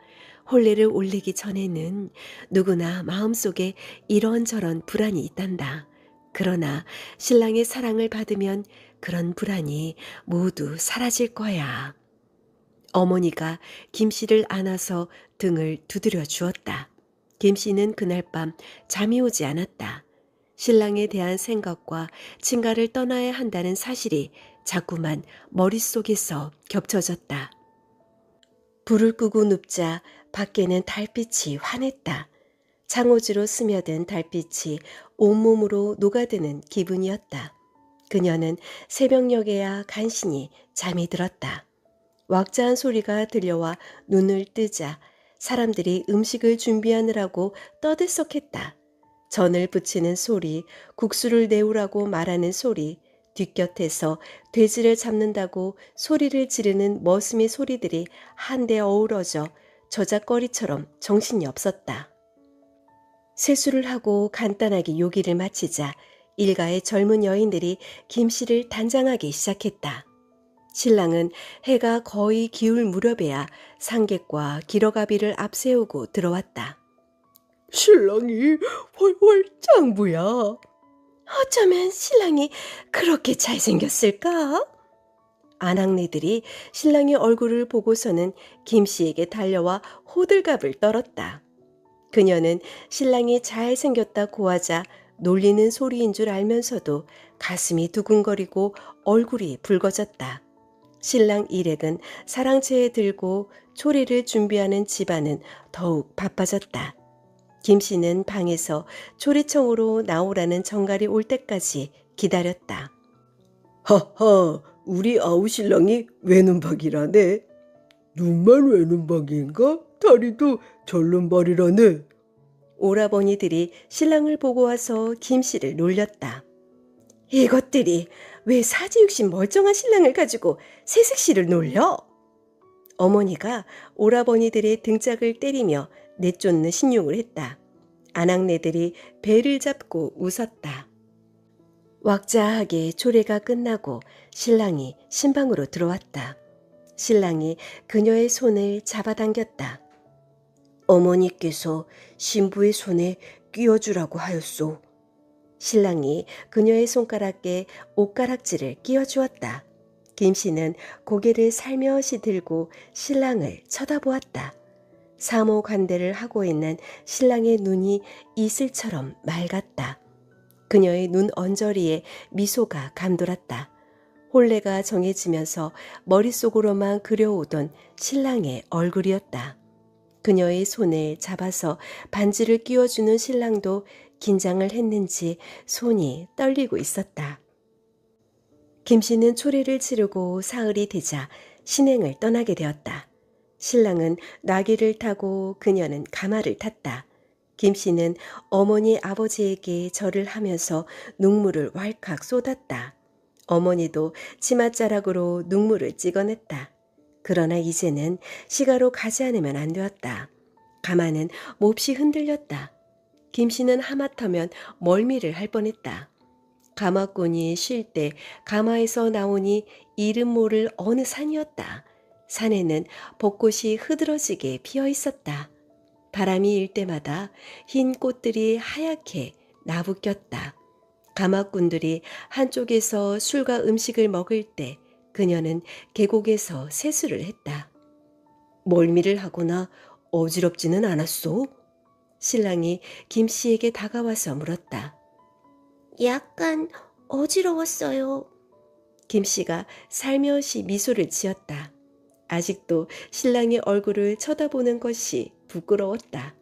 혼례를 올리기 전에는 누구나 마음속에 이런저런 불안이 있단다. 그러나 신랑의 사랑을 받으면 그런 불안이 모두 사라질 거야. 어머니가 김 씨를 안아서 등을 두드려 주었다. 김 씨는 그날 밤 잠이 오지 않았다. 신랑에 대한 생각과 친가를 떠나야 한다는 사실이 자꾸만 머릿속에서 겹쳐졌다. 불을 끄고 눕자 밖에는 달빛이 환했다. 창호지로 스며든 달빛이 온몸으로 녹아드는 기분이었다. 그녀는 새벽녘에야 간신히 잠이 들었다. 왁자한 소리가 들려와 눈을 뜨자 사람들이 음식을 준비하느라고 떠들썩했다. 전을 부치는 소리, 국수를 내오라고 말하는 소리, 뒷곁에서 돼지를 잡는다고 소리를 지르는 머슴의 소리들이 한데 어우러져 저작거리처럼 정신이 없었다. 세수를 하고 간단하게 요기를 마치자 일가의 젊은 여인들이 김 씨를 단장하기 시작했다. 신랑은 해가 거의 기울 무렵에야 상객과 기러가비를 앞세우고 들어왔다.
신랑이 훨훨 장부야.
어쩌면 신랑이 그렇게 잘생겼을까? 아낙네들이 신랑의 얼굴을 보고서는 김씨에게 달려와 호들갑을 떨었다. 그녀는 신랑이 잘생겼다고 하자 놀리는 소리인 줄 알면서도 가슴이 두근거리고 얼굴이 붉어졌다. 신랑 일행은 사랑채에 들고 초리를 준비하는 집안은 더욱 바빠졌다. 김씨는 방에서 초리청으로 나오라는 정갈이 올 때까지 기다렸다.
하하, 우리 아우신랑이 외눈박이라네. 눈만 외눈박인가? 다리도 절름발이라네.
오라버니들이 신랑을 보고 와서 김씨를 놀렸다. 이것들이 왜 사지육신 멀쩡한 신랑을 가지고 새색시를 놀려? 어머니가 오라버니들의 등짝을 때리며 내쫓는 신용을 했다. 아낙네들이 배를 잡고 웃었다. 왁자하게 초례가 끝나고 신랑이 신방으로 들어왔다. 신랑이 그녀의 손을 잡아당겼다. 어머니께서 신부의 손에 끼워주라고 하였소. 신랑이 그녀의 손가락에 옷가락지를 끼워주었다. 김씨는 고개를 살며시 들고 신랑을 쳐다보았다. 사모관대를 하고 있는 신랑의 눈이 이슬처럼 맑았다. 그녀의 눈 언저리에 미소가 감돌았다. 혼례가 정해지면서 머릿속으로만 그려오던 신랑의 얼굴이었다. 그녀의 손을 잡아서 반지를 끼워주는 신랑도 긴장을 했는지 손이 떨리고 있었다. 김씨는 초례를 치르고 사흘이 되자 신행을 떠나게 되었다. 신랑은 나귀를 타고 그녀는 가마를 탔다. 김씨는 어머니 아버지에게 절을 하면서 눈물을 왈칵 쏟았다. 어머니도 치맛자락으로 눈물을 찍어냈다. 그러나 이제는 시가로 가지 않으면 안 되었다. 가마는 몹시 흔들렸다. 김씨는 하마터면 멀미를 할 뻔했다. 가마꾼이 쉴 때 가마에서 나오니 이름 모를 어느 산이었다. 산에는 벚꽃이 흐드러지게 피어 있었다. 바람이 일 때마다 흰 꽃들이 하얗게 나부꼈다. 가마꾼들이 한쪽에서 술과 음식을 먹을 때 그녀는 계곡에서 세수를 했다. 멀미를 하거나 어지럽지는 않았소? 신랑이 김씨에게 다가와서 물었다. 약간 어지러웠어요. 김씨가 살며시 미소를 지었다. 아직도 신랑의 얼굴을 쳐다보는 것이 부끄러웠다.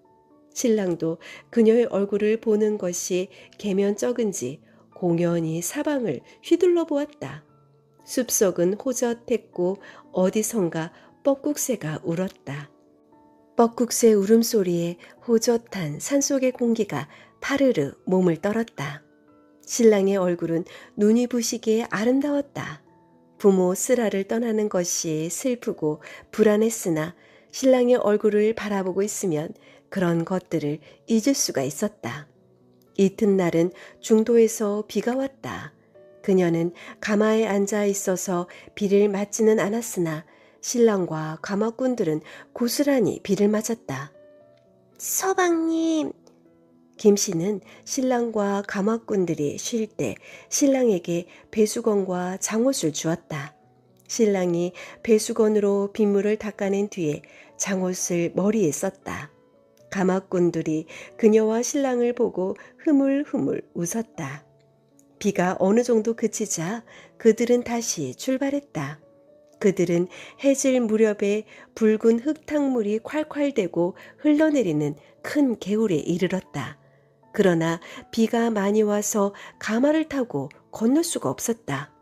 신랑도 그녀의 얼굴을 보는 것이 계면쩍은지 공연히 사방을 휘둘러 보았다. 숲속은 호젓했고 어디선가 뻐꾹새가 울었다. 뻐꾹새 울음소리에 호젓한 산속의 공기가 파르르 몸을 떨었다. 신랑의 얼굴은 눈이 부시게 아름다웠다. 부모 쓰라를 떠나는 것이 슬프고 불안했으나 신랑의 얼굴을 바라보고 있으면 그런 것들을 잊을 수가 있었다. 이튿날은 중도에서 비가 왔다. 그녀는 가마에 앉아 있어서 비를 맞지는 않았으나 신랑과 가마꾼들은 고스란히 비를 맞았다. 서방님, 김씨는 신랑과 가마꾼들이 쉴 때 신랑에게 배수건과 장옷을 주었다. 신랑이 배수건으로 빗물을 닦아낸 뒤에 장옷을 머리에 썼다. 가마꾼들이 그녀와 신랑을 보고 흐물흐물 웃었다. 비가 어느 정도 그치자 그들은 다시 출발했다. 그들은 해질 무렵에 붉은 흙탕물이 콸콸대고 흘러내리는 큰 개울에 이르렀다. 그러나 비가 많이 와서 가마를 타고 건널 수가 없었다.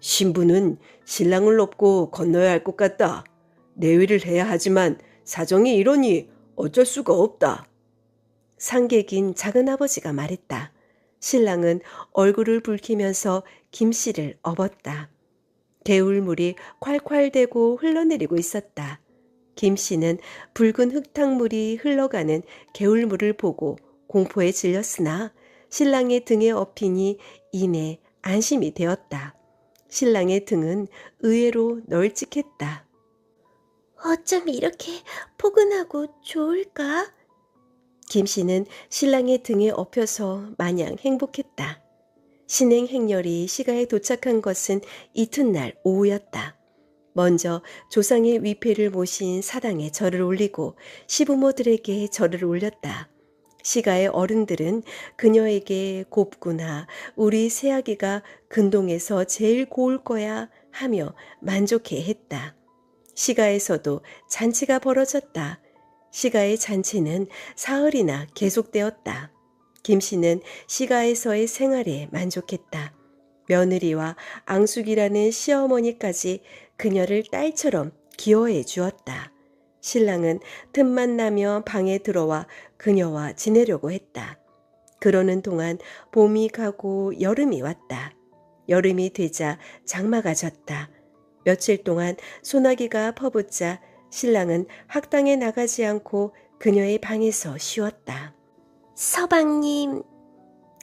신부는 신랑을 업고 건너야 할 것 같다. 내위를 해야 하지만 사정이 이러니 어쩔 수가 없다.
상객인 작은아버지가 말했다. 신랑은 얼굴을 붉히면서 김씨를 업었다. 개울물이 콸콸대고 흘러내리고 있었다. 김씨는 붉은 흙탕물이 흘러가는 개울물을 보고 공포에 질렸으나 신랑의 등에 업히니 이내 안심이 되었다. 신랑의 등은 의외로 널찍했다. 어쩜 이렇게 포근하고 좋을까? 김씨는 신랑의 등에 업혀서 마냥 행복했다. 신행 행렬이 시가에 도착한 것은 이튿날 오후였다. 먼저 조상의 위패를 모신 사당에 절을 올리고 시부모들에게 절을 올렸다. 시가의 어른들은 그녀에게 곱구나 우리 새아기가 근동에서 제일 고울 거야 하며 만족해 했다. 시가에서도 잔치가 벌어졌다. 시가의 잔치는 사흘이나 계속되었다. 김씨는 시가에서의 생활에 만족했다. 며느리와 앙숙이라는 시어머니까지 그녀를 딸처럼 기여해 주었다. 신랑은 틈만 나면 방에 들어와 그녀와 지내려고 했다. 그러는 동안 봄이 가고 여름이 왔다. 여름이 되자 장마가 졌다. 며칠 동안 소나기가 퍼붓자 신랑은 학당에 나가지 않고 그녀의 방에서 쉬었다. 서방님.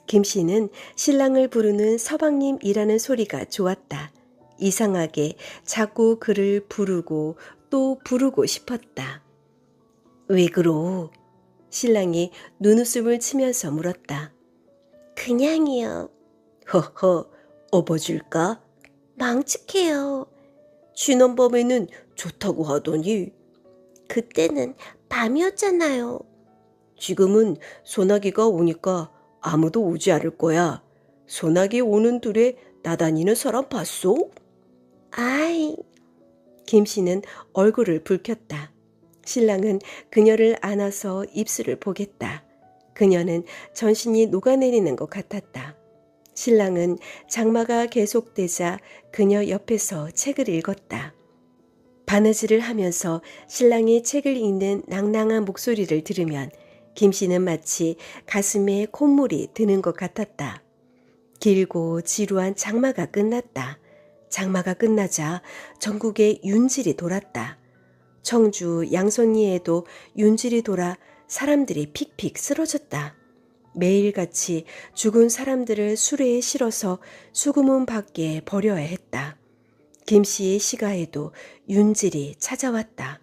김씨는 신랑을 부르는 서방님이라는 소리가 좋았다. 이상하게 자꾸 그를 부르고 또 부르고 싶었다. 왜 그러? 신랑이 눈웃음을 치면서 물었다. 그냥이요. 허허, 업어줄까? 망측해요. 지난밤에는 좋다고 하더니. 그때는 밤이었잖아요. 지금은 소나기가 오니까 아무도 오지 않을 거야. 소나기 오는 둘에 나다니는 사람 봤소? 아이. 김씨는 얼굴을 붉혔다. 신랑은 그녀를 안아서 입술을 보겠다. 그녀는 전신이 녹아내리는 것 같았다. 신랑은 장마가 계속되자 그녀 옆에서 책을 읽었다. 바느질을 하면서 신랑이 책을 읽는 낭낭한 목소리를 들으면 김씨는 마치 가슴에 콧물이 드는 것 같았다. 길고 지루한 장마가 끝났다. 장마가 끝나자 전국에 윤질이 돌았다. 청주 양선리에도 윤질이 돌아 사람들이 픽픽 쓰러졌다. 매일같이 죽은 사람들을 수레에 실어서 수구문 밖에 버려야 했다. 김씨의 시가에도 윤질이 찾아왔다.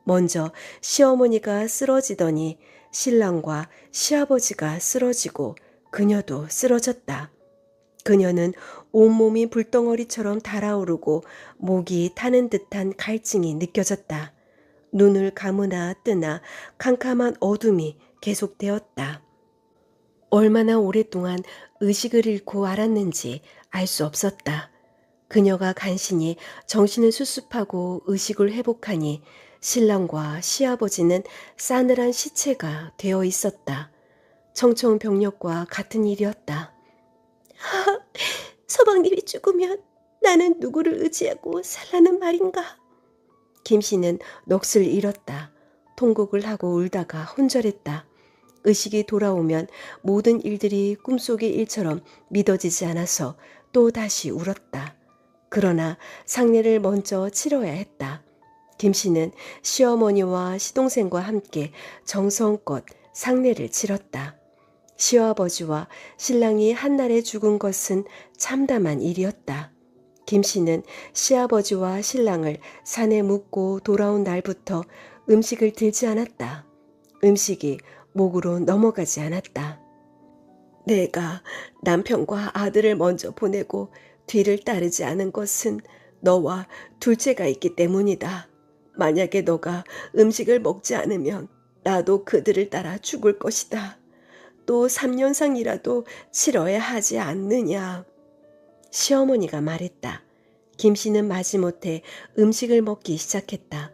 먼저 시어머니가 쓰러지더니 신랑과 시아버지가 쓰러지고 그녀도 쓰러졌다. 그녀는 온몸이 불덩어리처럼 달아오르고 목이 타는 듯한 갈증이 느껴졌다. 눈을 감으나 뜨나 캄캄한 어둠이 계속되었다. 얼마나 오랫동안 의식을 잃고 알았는지 알 수 없었다. 그녀가 간신히 정신을 수습하고 의식을 회복하니 신랑과 시아버지는 싸늘한 시체가 되어 있었다. 청천벽력과 같은 일이었다. 서방님이 죽으면 나는 누구를 의지하고 살라는 말인가? 김씨는 넋을 잃었다. 통곡을 하고 울다가 혼절했다. 의식이 돌아오면 모든 일들이 꿈속의 일처럼 믿어지지 않아서 또 다시 울었다. 그러나 상례를 먼저 치러야 했다. 김씨는 시어머니와 시동생과 함께 정성껏 상례를 치렀다. 시아버지와 신랑이 한날에 죽은 것은 참담한 일이었다. 김씨는 시아버지와 신랑을 산에 묻고 돌아온 날부터 음식을 들지 않았다. 음식이 목으로 넘어가지 않았다. 내가 남편과 아들을 먼저 보내고 뒤를 따르지 않은 것은 너와 둘째가 있기 때문이다. 만약에 너가 음식을 먹지 않으면 나도 그들을 따라 죽을 것이다. 또 3년상이라도 치러야 하지 않느냐. 시어머니가 말했다. 김씨는 마지못해 음식을 먹기 시작했다.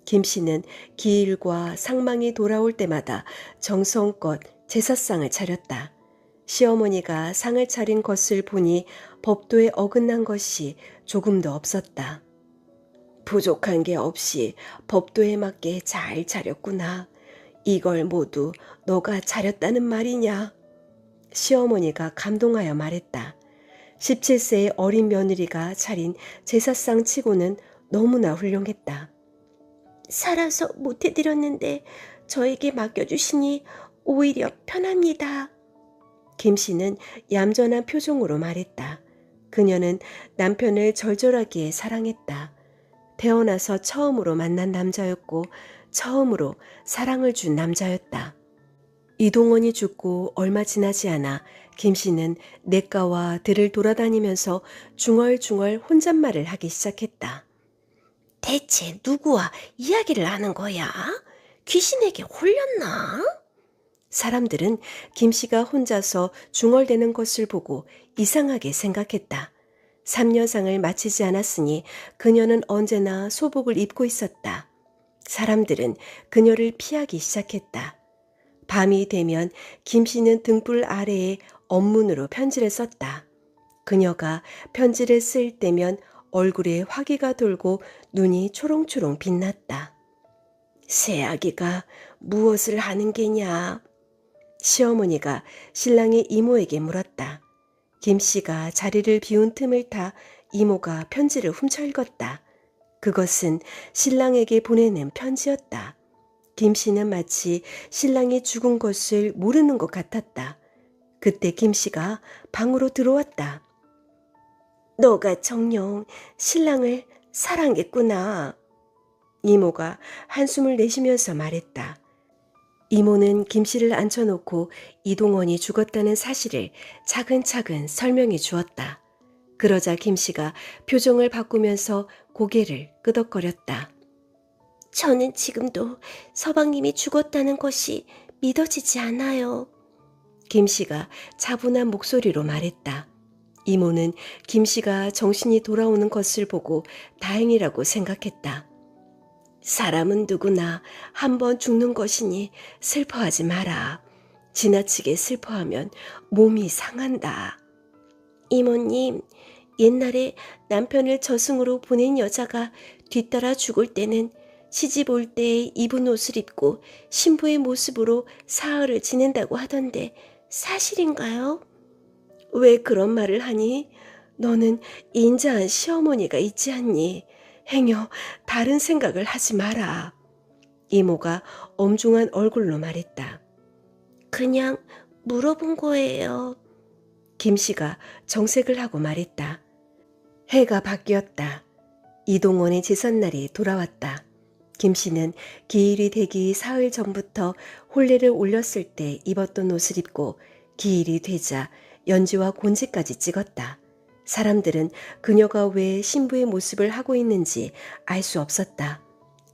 김씨는 기일과 상망이 돌아올 때마다 정성껏 제사상을 차렸다. 시어머니가 상을 차린 것을 보니 법도에 어긋난 것이 조금도 없었다. 부족한 게 없이 법도에 맞게 잘 차렸구나. 이걸 모두 너가 차렸다는 말이냐? 시어머니가 감동하여 말했다. 17세의 어린 며느리가 차린 제사상 치고는 너무나 훌륭했다. 살아서 못해드렸는데 저에게 맡겨주시니 오히려 편합니다. 김씨는 얌전한 표정으로 말했다. 그녀는 남편을 절절하게 사랑했다. 태어나서 처음으로 만난 남자였고 처음으로 사랑을 준 남자였다. 이동원이 죽고 얼마 지나지 않아 김씨는 냇가와 들을 돌아다니면서 중얼중얼 혼잣말을 하기 시작했다. 대체 누구와 이야기를 하는 거야? 귀신에게 홀렸나? 사람들은 김씨가 혼자서 중얼대는 것을 보고 이상하게 생각했다. 3년상을 마치지 않았으니 그녀는 언제나 소복을 입고 있었다. 사람들은 그녀를 피하기 시작했다. 밤이 되면 김씨는 등불 아래에 언문으로 편지를 썼다. 그녀가 편지를 쓸 때면 얼굴에 화기가 돌고 눈이 초롱초롱 빛났다. 새아기가 무엇을 하는 게냐? 시어머니가 신랑의 이모에게 물었다. 김씨가 자리를 비운 틈을 타 이모가 편지를 훔쳐 읽었다. 그것은 신랑에게 보내는 편지였다. 김씨는 마치 신랑이 죽은 것을 모르는 것 같았다. 그때 김씨가 방으로 들어왔다. 너가 정녕 신랑을 사랑했구나. 이모가 한숨을 내쉬면서 말했다. 이모는 김씨를 앉혀놓고 이동원이 죽었다는 사실을 차근차근 설명해 주었다. 그러자 김씨가 표정을 바꾸면서 고개를 끄덕거렸다. 저는 지금도 서방님이 죽었다는 것이 믿어지지 않아요. 김씨가 차분한 목소리로 말했다. 이모는 김씨가 정신이 돌아오는 것을 보고 다행이라고 생각했다. 사람은 누구나 한 번 죽는 것이니 슬퍼하지 마라. 지나치게 슬퍼하면 몸이 상한다. 이모님, 옛날에 남편을 저승으로 보낸 여자가 뒤따라 죽을 때는 시집 올 때 입은 옷을 입고 신부의 모습으로 사흘을 지낸다고 하던데 사실인가요? 왜 그런 말을 하니? 너는 인자한 시어머니가 있지 않니? 행여 다른 생각을 하지 마라. 이모가 엄중한 얼굴로 말했다. 그냥 물어본 거예요. 김씨가 정색을 하고 말했다. 해가 바뀌었다. 이동원의 제삿날이 돌아왔다. 김씨는 기일이 되기 사흘 전부터 혼례를 올렸을 때 입었던 옷을 입고 기일이 되자 연지와 곤지까지 찍었다. 사람들은 그녀가 왜 신부의 모습을 하고 있는지 알 수 없었다.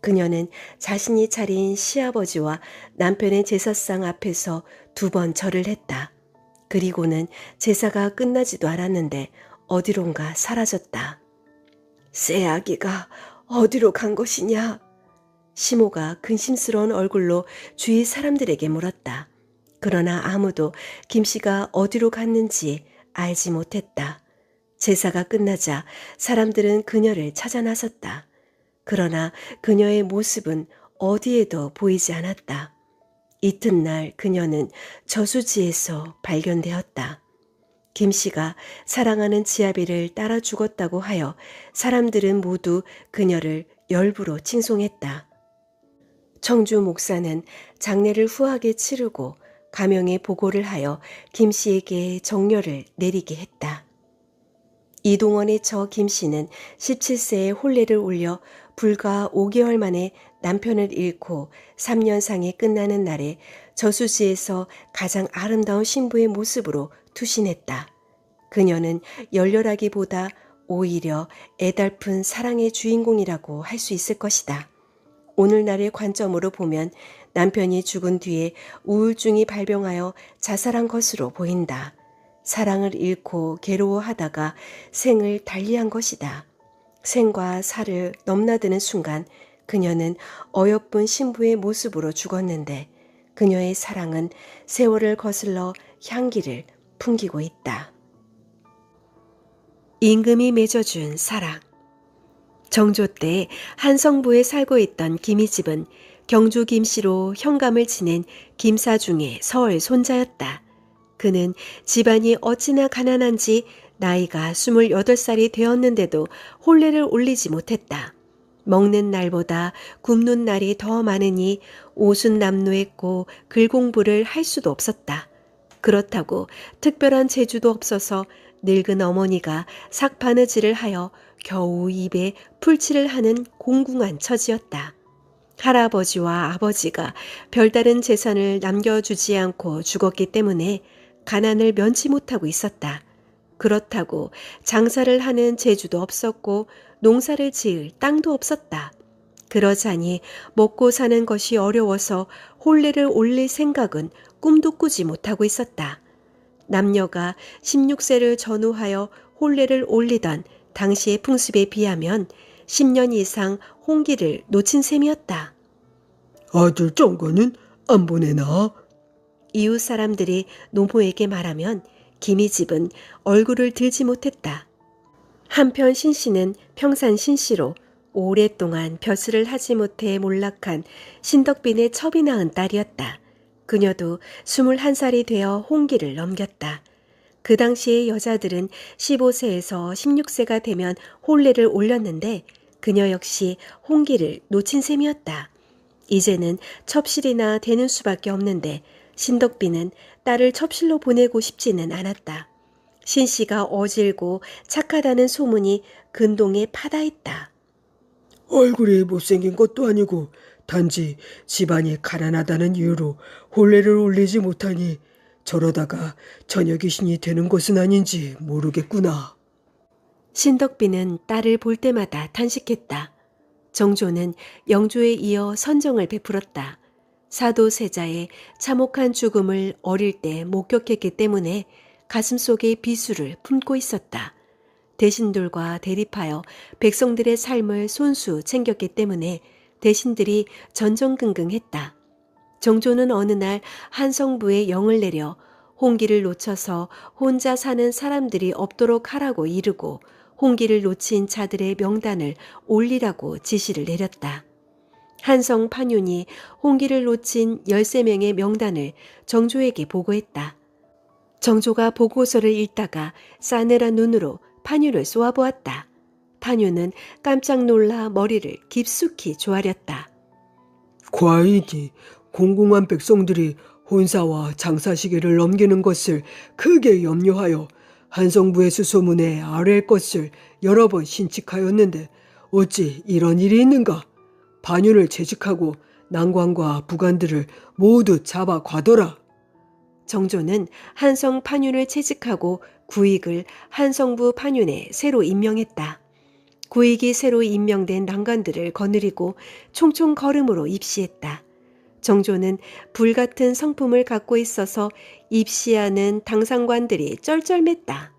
그녀는 자신이 차린 시아버지와 남편의 제사상 앞에서 2번 절을 했다. 그리고는 제사가 끝나지도 않았는데 어디론가 사라졌다. 새아기가 어디로 간 것이냐? 시모가 근심스러운 얼굴로 주위 사람들에게 물었다. 그러나 아무도 김씨가 어디로 갔는지 알지 못했다. 제사가 끝나자 사람들은 그녀를 찾아 나섰다. 그러나 그녀의 모습은 어디에도 보이지 않았다. 이튿날 그녀는 저수지에서 발견되었다. 김씨가 사랑하는 지아비를 따라 죽었다고 하여 사람들은 모두 그녀를 열부로 칭송했다. 청주 목사는 장례를 후하게 치르고 가명의 보고를 하여 김씨에게 정렬을 내리게 했다. 이동원의 저 김씨는 17세에 혼례를 올려 불과 5개월 만에 남편을 잃고 3년상이 끝나는 날에 저수지에서 가장 아름다운 신부의 모습으로 투신했다. 그녀는 열렬하기보다 오히려 애달픈 사랑의 주인공이라고 할 수 있을 것이다. 오늘날의 관점으로 보면 남편이 죽은 뒤에 우울증이 발병하여 자살한 것으로 보인다. 사랑을 잃고 괴로워하다가 생을 달리한 것이다. 생과 사를 넘나드는 순간 그녀는 어여쁜 신부의 모습으로 죽었는데 그녀의 사랑은 세월을 거슬러 향기를 풍기고 있다. 임금이 맺어준 사랑. 정조 때 한성부에 살고 있던 김이 집은 경주 김씨로 현감을 지낸 김사 중의 서울 손자였다. 그는 집안이 어찌나 가난한지 나이가 28살이 되었는데도 혼례를 올리지 못했다. 먹는 날보다 굶는 날이 더 많으니 옷은 남루했고 글 공부를 할 수도 없었다. 그렇다고 특별한 재주도 없어서 늙은 어머니가 삭바느질을 하여 겨우 입에 풀칠을 하는 공궁한 처지였다. 할아버지와 아버지가 별다른 재산을 남겨주지 않고 죽었기 때문에 가난을 면치 못하고 있었다. 그렇다고 장사를 하는 재주도 없었고 농사를 지을 땅도 없었다. 그러자니 먹고 사는 것이 어려워서 혼례를 올릴 생각은 꿈도 꾸지 못하고 있었다. 남녀가 16세를 전후하여 혼례를 올리던 당시의 풍습에 비하면 10년 이상 홍기를 놓친 셈이었다.
아들 정과는 안 보내나?
이웃 사람들이 노모에게 말하면 김이집은 얼굴을 들지 못했다. 한편 신씨는 평산 신씨로 오랫동안 벼슬을 하지 못해 몰락한 신덕빈의 첩이 낳은 딸이었다. 그녀도 21살이 되어 홍기를 넘겼다. 그 당시의 여자들은 15세에서 16세가 되면 혼례를 올렸는데 그녀 역시 홍기를 놓친 셈이었다. 이제는 첩실이나 되는 수밖에 없는데 신덕빈은 딸을 첩실로 보내고 싶지는 않았다. 신씨가 어질고 착하다는 소문이 근동에 파다했다.
얼굴이 못생긴 것도 아니고 단지 집안이 가난하다는 이유로 혼례를 올리지 못하니 저러다가 처녀 귀신이 되는 것은 아닌지 모르겠구나.
신덕빈은 딸을 볼 때마다 탄식했다. 정조는 영조에 이어 선정을 베풀었다. 사도세자의 참혹한 죽음을 어릴 때 목격했기 때문에 가슴속에 비수를 품고 있었다. 대신들과 대립하여 백성들의 삶을 손수 챙겼기 때문에 대신들이 전전긍긍했다. 정조는 어느 날 한성부에 영을 내려 홍기를 놓쳐서 혼자 사는 사람들이 없도록 하라고 이르고 홍기를 놓친 자들의 명단을 올리라고 지시를 내렸다. 한성 판윤이 홍기를 놓친 13명의 명단을 정조에게 보고했다. 정조가 보고서를 읽다가 싸늘한 눈으로 판윤을 쏘아보았다. 판윤은 깜짝 놀라 머리를 깊숙이 조아렸다.
과인이 공공한 백성들이 혼사와 장사시기를 넘기는 것을 크게 염려하여 한성부의 수소문에 아뢰 것을 여러 번 신칙하였는데 어찌 이런 일이 있는가? 반윤을 채직하고 난관과 부관들을 모두 잡아 가더라.
정조는 한성 판윤을 채직하고 구익을 한성부 판윤에 새로 임명했다. 구익이 새로 임명된 난관들을 거느리고 총총 걸음으로 입시했다. 정조는 불같은 성품을 갖고 있어서 입시하는 당상관들이 쩔쩔맸다.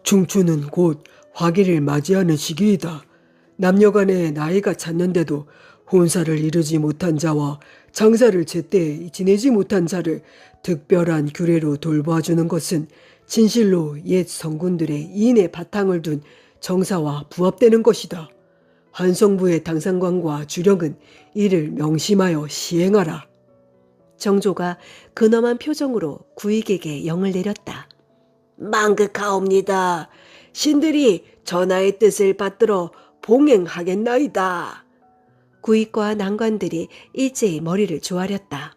중추는 곧 화기를 맞이하는 시기이다. 남녀간의 나이가 찼는데도 혼사를 이루지 못한 자와 장사를 제때 지내지 못한 자를 특별한 규례로 돌봐주는 것은 진실로 옛 성군들의 인의 바탕을 둔 정사와 부합되는 것이다. 한성부의 당상관과 주령은 이를 명심하여 시행하라.
정조가 근엄한 표정으로 구익에게 영을 내렸다.
망극하옵니다. 신들이 전하의 뜻을 받들어 봉행하겠나이다.
구익과 난관들이 일제히 머리를 조아렸다.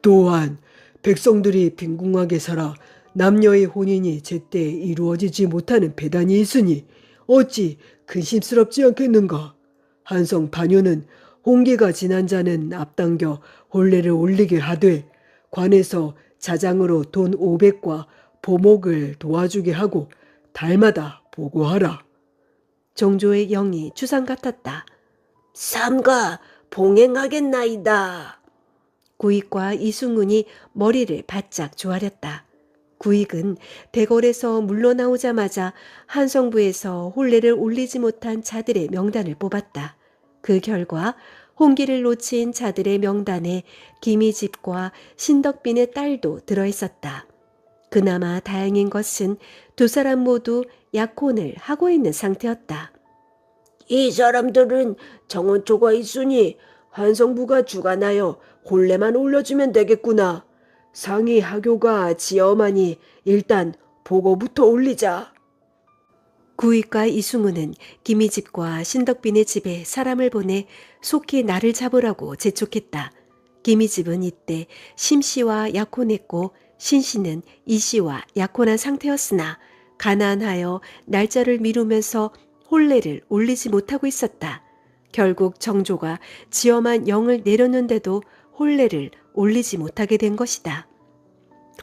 또한 백성들이 빈궁하게 살아 남녀의 혼인이 제때 이루어지지 못하는 배단이 있으니 어찌 근심스럽지 않겠는가? 한성 반유는 홍기가 지난 자는 앞당겨 혼례를 올리게 하되 관에서 자장으로 돈 500과 보목을 도와주게 하고 달마다 보고하라.
정조의 영이 주상 같았다.
삼가 봉행하겠나이다.
구익과 이승훈이 머리를 바짝 조아렸다. 구익은 대궐에서 물러나오자마자 한성부에서 혼례를 올리지 못한 자들의 명단을 뽑았다. 그 결과 홍기를 놓친 자들의 명단에 김이집과 신덕빈의 딸도 들어있었다. 그나마 다행인 것은 두 사람 모두 약혼을 하고 있는 상태였다.
이 사람들은 정원초가 있으니 한성부가 주관하여 혼례만 올려주면 되겠구나. 상이 하교가 지엄하니 일단 보고부터 올리자.
구익과 이승우는 김이집과 신덕빈의 집에 사람을 보내 속히 나를 잡으라고 재촉했다. 김이집은 이때 심씨와 약혼했고 신씨는 이씨와 약혼한 상태였으나 가난하여 날짜를 미루면서 혼례를 올리지 못하고 있었다. 결국 정조가 지엄한 영을 내렸는데도 혼례를 올리지 못하게 된 것이다.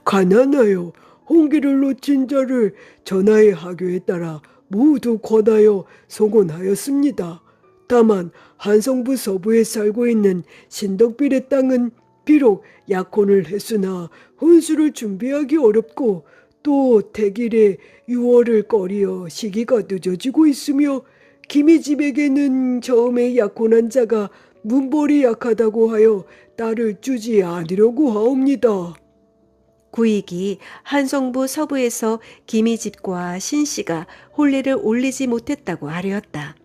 가난하여 홍기를 놓친 자를 전하의 하교에 따라 모두 권하여 송원하였습니다. 다만 한성부 서부에 살고 있는 신덕빌의 땅은 비록 약혼을 했으나 혼수를 준비하기 어렵고 또 대길에 유월을 꺼리어 시기가 늦어지고 있으며 김이 집에게는 처음에 약혼한 자가 문벌이 약하다고 하여 딸을 주지 않으려고 하옵니다.
구익이 한성부 서부에서 김희집과 신씨가 혼례를 올리지 못했다고 아뢰었다.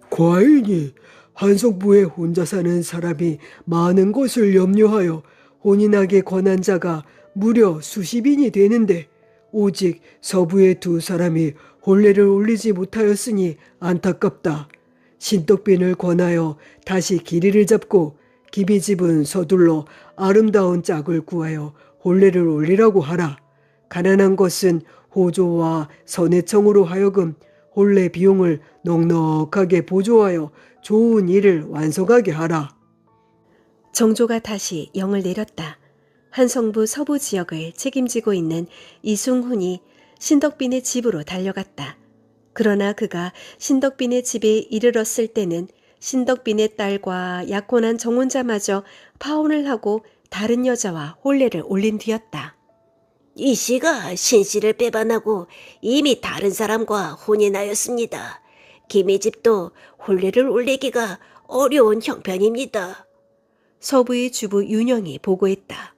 과인이 한성부에 혼자 사는 사람이 많은 것을 염려하여 혼인하게 권한 자가 무려 수십인이 되는데 오직 서부의 두 사람이 혼례를 올리지 못하였으니 안타깝다. 신떡빈을 권하여 다시 길이를 잡고 김희집은 서둘러 아름다운 짝을 구하여 혼례를 올리라고 하라. 가난한 것은 호조와 선해청으로 하여금 혼례 비용을 넉넉하게 보조하여 좋은 일을 완성하게 하라.
정조가 다시 영을 내렸다. 한성부 서부 지역을 책임지고 있는 이숭훈이 신덕빈의 집으로 달려갔다. 그러나 그가 신덕빈의 집에 이르렀을 때는 신덕빈의 딸과 약혼한 정혼자마저 파혼을 하고 다른 여자와 혼례를 올린 뒤였다.
이 씨가 신씨를 빼반하고 이미 다른 사람과 혼인하였습니다. 김의 집도 혼례를 올리기가 어려운 형편입니다.
서부의 주부 윤영이 보고했다.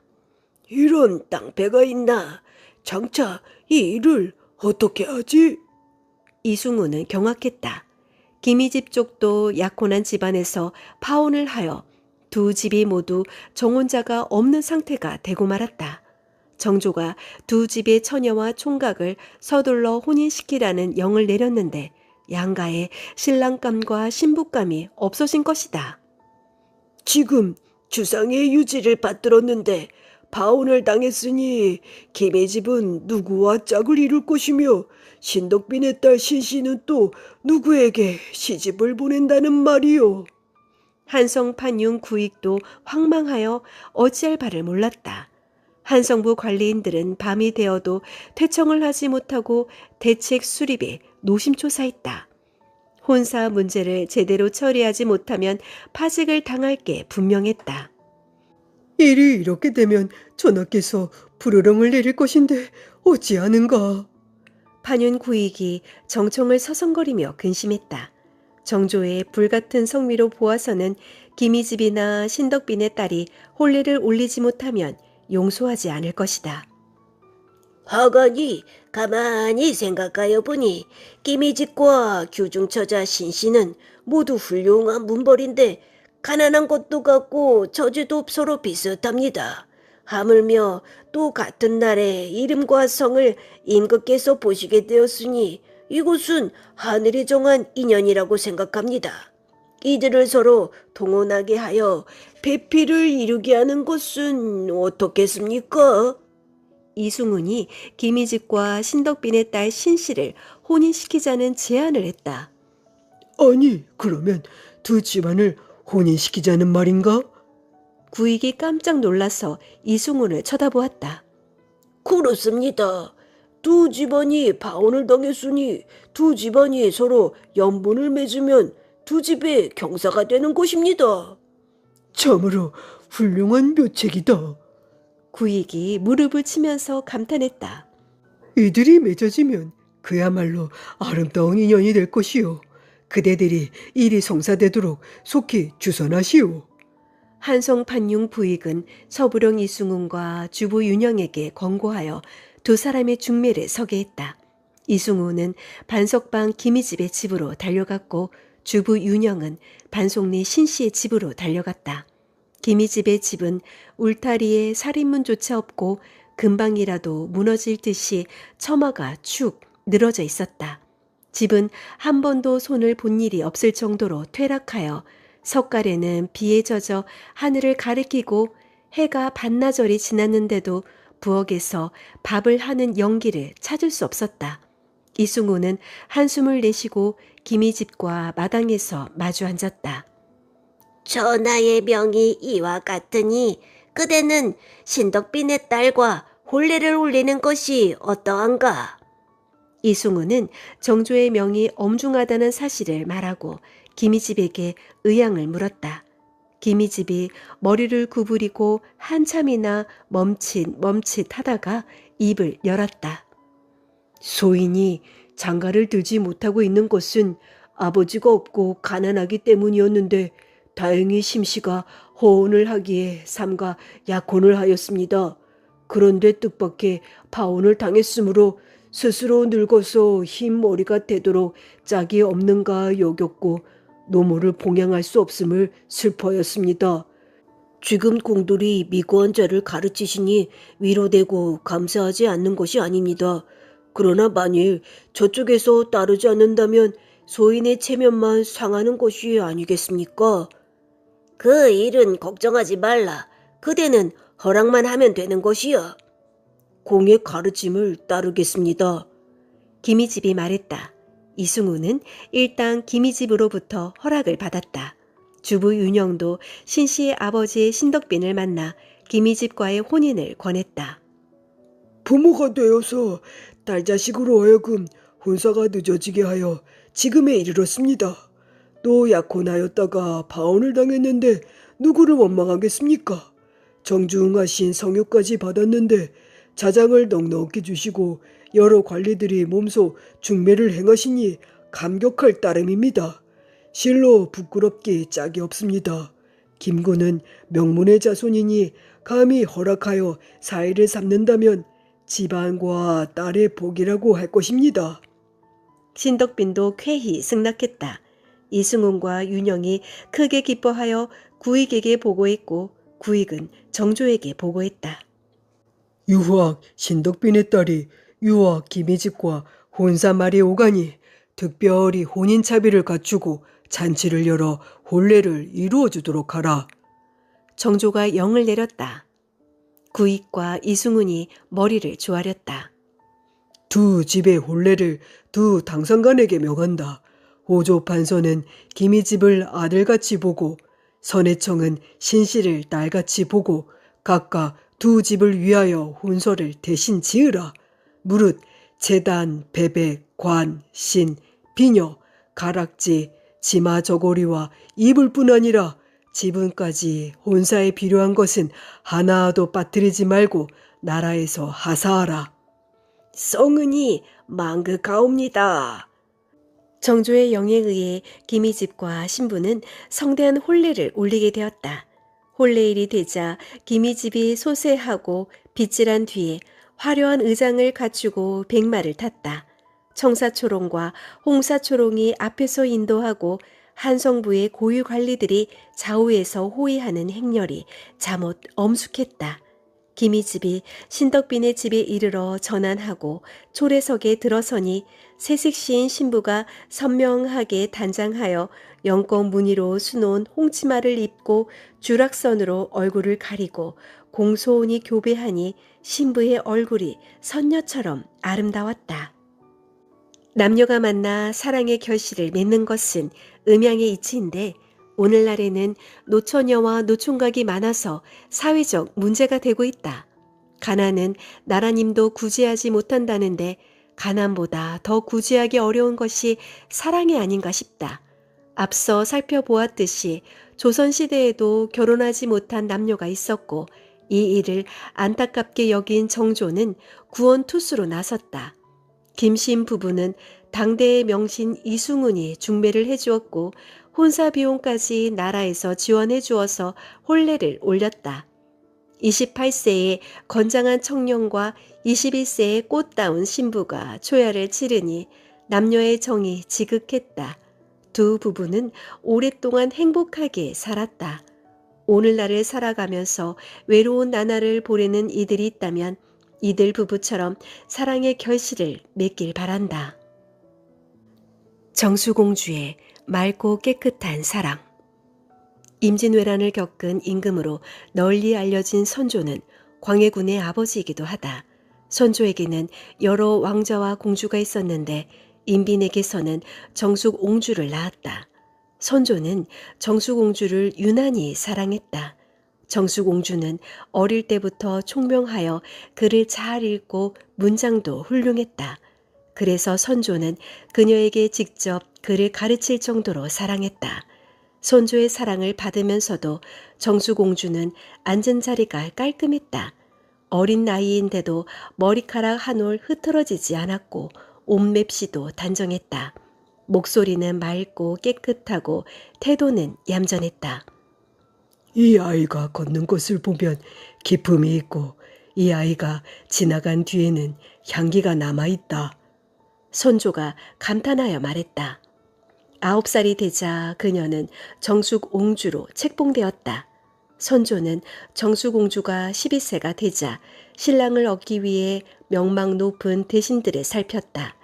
이런 땅패가 있나? 장차 이 일을 어떻게 하지?
이승우는 경악했다. 김희집 쪽도 약혼한 집안에서 파혼을 하여 두 집이 모두 정혼자가 없는 상태가 되고 말았다. 정조가 두 집의 처녀와 총각을 서둘러 혼인시키라는 영을 내렸는데 양가에 신랑감과 신부감이 없어진 것이다.
지금 주상의 유지를 받들었는데 파혼을 당했으니 김의 집은 누구와 짝을 이룰 것이며 신덕빈의 딸 신씨는 또 누구에게 시집을 보낸다는 말이요.
한성판윤 구익도 황망하여 어찌할 바를 몰랐다. 한성부 관리인들은 밤이 되어도 퇴청을 하지 못하고 대책 수립에 노심초사했다. 혼사 문제를 제대로 처리하지 못하면 파직을 당할 게 분명했다.
일이 이렇게 되면 전하께서 불호령을 내릴 것인데 어찌하는가.
판윤 구익이 정청을 서성거리며 근심했다. 정조의 불같은 성미로 보아서는 김희집이나 신덕빈의 딸이 혼례를 올리지 못하면 용서하지 않을 것이다.
하가니 가만히 생각하여 보니 김의 집과 규중처자 신씨는 모두 훌륭한 문벌인데 가난한 것도 같고 처지도 서로 비슷합니다. 하물며 또 같은 날에 이름과 성을 임금께서 보시게 되었으니 이곳은 하늘이 정한 인연이라고 생각합니다. 이들을 서로 동원하게 하여 배필을 이루게 하는 것은 어떻겠습니까?
이승훈이 김희집과 신덕빈의 딸 신씨를 혼인시키자는 제안을 했다.
아니, 그러면 두 집안을 혼인시키자는 말인가?
구익이 깜짝 놀라서 이승훈을 쳐다보았다.
그렇습니다. 두 집안이 파혼을 당했으니 두 집안이 서로 연분을 맺으면 두 집의 경사가 되는 것입니다.
참으로 훌륭한 묘책이다.
구익이 무릎을 치면서 감탄했다.
이들이 맺어지면 그야말로 아름다운 인연이 될 것이요. 그대들이 일이 성사되도록 속히 주선하시오.
한성판융 부익은 서부령 이승훈과 주부 윤영에게 권고하여 두 사람의 중매를 서게 했다. 이승훈은 반석방 김희집의 집으로 달려갔고 주부 윤영은 반송리 신씨의 집으로 달려갔다. 김희집의 집은 울타리에 살인문조차 없고 금방이라도 무너질 듯이 처마가 축 늘어져 있었다. 집은 한 번도 손을 본 일이 없을 정도로 퇴락하여 석가래는 비에 젖어 하늘을 가리키고 해가 반나절이 지났는데도 부엌에서 밥을 하는 연기를 찾을 수 없었다. 이승우는 한숨을 내쉬고 김희집과 마당에서 마주 앉았다.
전하의 명이 이와 같으니 그대는 신덕빈의 딸과
혼례를 올리는 것이 어떠한가? 이승우는 정조의 명이 엄중하다는 사실을 말하고 김희집에게 의향을 물었다. 김희집이 머리를 구부리고 한참이나 멈칫멈칫하다가 입을 열었다.
소인이 장가를 들지 못하고 있는 것은 아버지가 없고 가난하기 때문이었는데 다행히 심씨가 호혼을 하기에 삼가 약혼을 하였습니다. 그런데 뜻밖의 파혼을 당했으므로 스스로 늙어서 흰 머리가 되도록 짝이 없는가 여겼고 노모를 봉양할 수 없음을 슬퍼였습니다.
지금 공들이 미고한 자를 가르치시니 위로되고 감사하지 않는 것이 아닙니다. 그러나 만일 저쪽에서 따르지 않는다면 소인의 체면만 상하는 것이 아니겠습니까? 그 일은 걱정하지 말라. 그대는 허락만 하면 되는 것이여. 공의 가르침을 따르겠습니다.
김희집이 말했다. 이승우는 일단 김희집으로부터 허락을 받았다. 주부 윤영도 신씨의 아버지의 신덕빈을 만나 김희집과의 혼인을 권했다.
부모가 되어서 딸 자식으로 하여금 혼사가 늦어지게 하여 지금에 이르렀습니다. 또 약혼하였다가 파혼을 당했는데 누구를 원망하겠습니까? 정중하신 성유까지 받았는데 자장을 넉넉히 주시고 여러 관리들이 몸소 중매를 행하시니 감격할 따름입니다. 실로 부끄럽게 짝이 없습니다. 김군은 명문의 자손이니 감히 허락하여 사이를 삼는다면 집안과 딸의 복이라고 할 것입니다.
신덕빈도 쾌히 승낙했다. 이승훈과 윤영이 크게 기뻐하여 구익에게 보고했고 구익은 정조에게 보고했다.
유학 신덕빈의 딸이 유학 김희집과 혼사말이 오가니 특별히 혼인차비를 갖추고 잔치를 열어 혼례를 이루어 주도록 하라.
정조가 영을 내렸다. 구익과 이승훈이 머리를 조아렸다.
두 집의 혼례를 두 당상간에게 명한다. 호조 판서는 김희집을 아들같이 보고 선해청은 신씨를 딸같이 보고 각각 두 집을 위하여 혼서를 대신 지으라. 무릇 제단, 배백, 관, 신, 비녀, 가락지, 치마 저고리와 이불뿐 아니라 지분까지 혼사에 필요한 것은 하나도 빠뜨리지 말고 나라에서 하사하라.
성은이 망극하옵니다. 정조의 영에 의해 김희집과 신부는 성대한 혼례를 올리게 되었다. 혼례일이 되자 김희집이 소세하고 빗질한 뒤에 화려한 의장을 갖추고 백마를 탔다. 청사초롱과 홍사초롱이 앞에서 인도하고 한성부의 고유 관리들이 좌우에서 호위하는 행렬이 잠옷 엄숙했다. 김희집이 신덕빈의 집에 이르러 전환하고 초래석에 들어서니 새색시인 신부가 선명하게 단장하여 영권 무늬로 수놓은 홍치마를 입고 주락선으로 얼굴을 가리고 공소온이 교배하니 신부의 얼굴이 선녀처럼 아름다웠다. 남녀가 만나 사랑의 결실을 맺는 것은 음양의 이치인데 오늘날에는 노처녀와 노총각이 많아서 사회적 문제가 되고 있다. 가난은 나라님도 구제하지 못한다는데 가난보다 더 구제하기 어려운 것이 사랑이 아닌가 싶다. 앞서 살펴보았듯이 조선시대에도 결혼하지 못한 남녀가 있었고 이 일을 안타깝게 여긴 정조는 구원투수로 나섰다. 김신 부부는 당대의 명신 이승훈이 중매를 해주었고 혼사 비용까지 나라에서 지원해 주어서 혼례를 올렸다. 28세의 건장한 청년과 21세의 꽃다운 신부가 초야를 치르니 남녀의 정이 지극했다. 두 부부는 오랫동안 행복하게 살았다. 오늘날을 살아가면서 외로운 나날을 보내는 이들이 있다면 이들 부부처럼 사랑의 결실을 맺길 바란다. 정수공주의 맑고 깨끗한 사랑. 임진왜란을 겪은 임금으로 널리 알려진 선조는 광해군의 아버지이기도 하다. 선조에게는 여러 왕자와 공주가 있었는데 임빈에게서는 정숙옹주를 낳았다. 선조는 정숙옹주를 유난히 사랑했다. 정수공주는 어릴 때부터 총명하여 글을 잘 읽고 문장도 훌륭했다. 그래서 선조는 그녀에게 직접 글을 가르칠 정도로 사랑했다. 선조의 사랑을 받으면서도 정수공주는 앉은 자리가 깔끔했다. 어린 나이인데도 머리카락 한 올 흐트러지지 않았고 옷맵시도 단정했다. 목소리는 맑고 깨끗하고 태도는 얌전했다.
이 아이가 걷는 것을 보면 기품이 있고 이 아이가 지나간 뒤에는 향기가 남아있다.
선조가 감탄하여 말했다. 9살이 되자 그녀는 정숙옹주로 책봉되었다. 선조는 정수공주가 12세가 되자 신랑을 얻기 위해 명망 높은 대신들을 살폈다.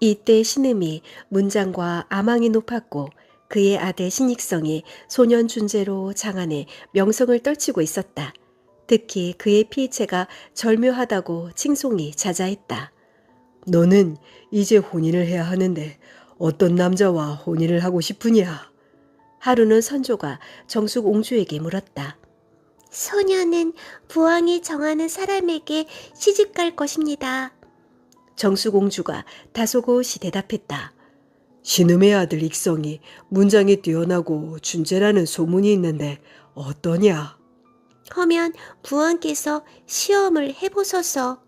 이때 신음이 문장과 아망이 높았고 그의 아들 신익성이 소년 준재로 장안에 명성을 떨치고 있었다. 특히 그의 피체가 절묘하다고 칭송이 자자했다.
너는 이제 혼인을 해야 하는데 어떤 남자와 혼인을 하고 싶으냐?
하루는 선조가 정숙옹주에게 물었다.
소녀는 부왕이 정하는 사람에게 시집갈 것입니다.
정숙옹주가 다소곳이 대답했다.
신음의 아들 익성이 문장이 뛰어나고 준재라는 소문이 있는데 어떠냐?
하면 부왕께서 시험을 해보소서.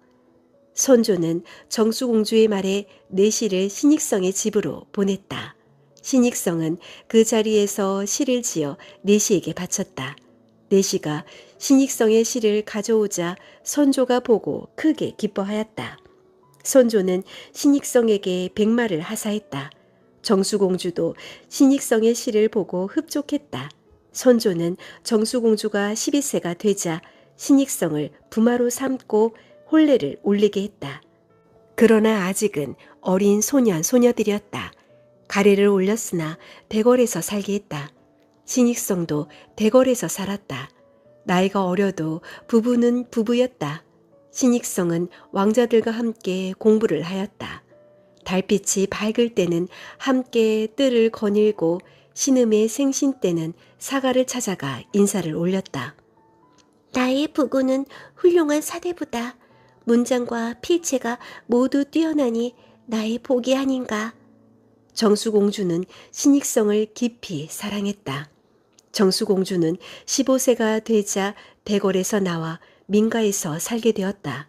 선조는 정수공주의 말에 내시를 신익성의 집으로 보냈다. 신익성은 그 자리에서 시를 지어 내시에게 바쳤다. 내시가 신익성의 시를 가져오자 선조가 보고 크게 기뻐하였다. 선조는 신익성에게 백마를 하사했다. 정수공주도 신익성의 시를 보고 흡족했다. 선조는 정수공주가 12세가 되자 신익성을 부마로 삼고 혼례를 올리게 했다. 그러나 아직은 어린 소년, 소녀들이었다. 가래를 올렸으나 대궐에서 살게 했다. 신익성도 대궐에서 살았다. 나이가 어려도 부부는 부부였다. 신익성은 왕자들과 함께 공부를 하였다. 달빛이 밝을 때는 함께 뜰을 거닐고 신음의 생신 때는 사가를 찾아가 인사를 올렸다.
나의 부부는 훌륭한 사대부다. 문장과 필체가 모두 뛰어나니 나의 복이 아닌가.
정수공주는 신익성을 깊이 사랑했다. 정수공주는 15세가 되자 대궐에서 나와 민가에서 살게 되었다.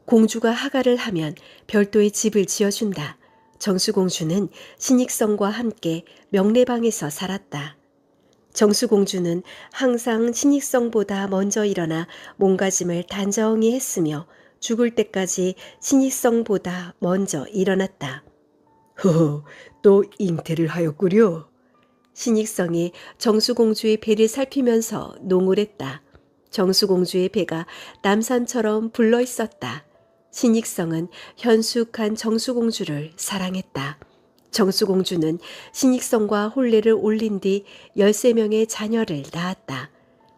공주가 하가를 하면 별도의 집을 지어준다. 정수공주는 신익성과 함께 명례방에서 살았다. 정수공주는 항상 신익성보다 먼저 일어나 몸가짐을 단정히 했으며 죽을 때까지 신익성보다 먼저 일어났다.
허허, 또 잉태를 하였구려.
신익성이 정수공주의 배를 살피면서 농을 했다. 정수공주의 배가 남산처럼 불러 있었다. 신익성은 현숙한 정수공주를 사랑했다. 정수공주는 신익성과 혼례를 올린 뒤 13명의 자녀를 낳았다.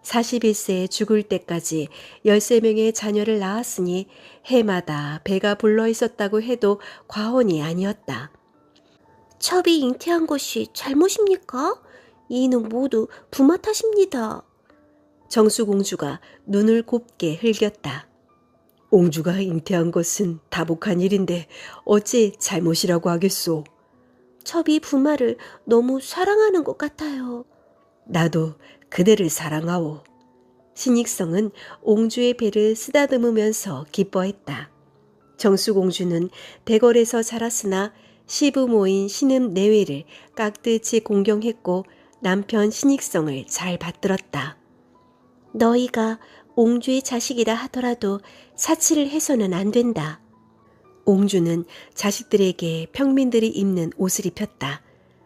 41세에 죽을 때까지 13명의 자녀를 낳았으니 해마다 배가 불러 있었다고 해도 과언이 아니었다.
첩이 잉태한 것이 잘못입니까? 이는 모두 부마 탓입니다.
정수공주가 눈을 곱게 흘겼다.
옹주가 잉태한 것은 다복한 일인데 어찌 잘못이라고 하겠소?
첩이 부마를 너무 사랑하는 것 같아요.
나도 그대를 사랑하오.
신익성은 옹주의 배를 쓰다듬으면서 기뻐했다. 정수공주는 대궐에서 자랐으나 시부모인 신음 내외를 깍듯이 공경했고 남편 신익성을 잘 받들었다.
너희가 옹주의 자식이라 하더라도 사치를 해서는 안 된다.
옹주는 자식들에게 평민들이 입는 옷을 입혔다.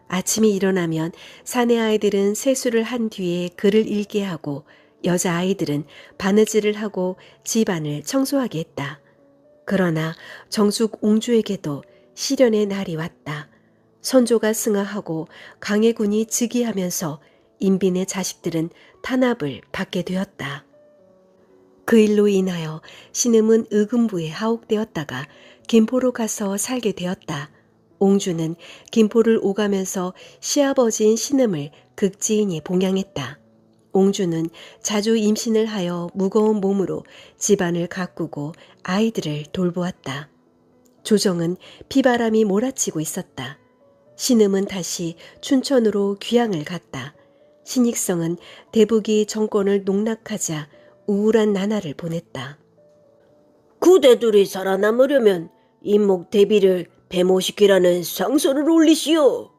아침에 일어나면 사내 아이들은 세수를 한 뒤에 글을 읽게 하고 여자아이들은 바느질을 하고 집안을 청소하게 했다. 그러나 정숙 옹주에게도 시련의 날이 왔다. 선조가 승하하고 강해군이 즉위하면서 인빈의 자식들은 탄압을 받게 되었다. 그 일로 인하여 신음은 의금부에 하옥되었다가 김포로 가서 살게 되었다. 옹주는 김포를 오가면서 시아버지인 신음을 극지인이 봉양했다. 옹주는 자주 임신을 하여 무거운 몸으로 집안을 가꾸고 아이들을 돌보았다. 조정은 비바람이 몰아치고 있었다. 신음은 다시 춘천으로 귀향을 갔다. 신익성은 대북이 정권을 농락하자 우울한 나날을 보냈다.
그대들이 살아남으려면 임목 대비를 배모시키라는 상소를 올리시오.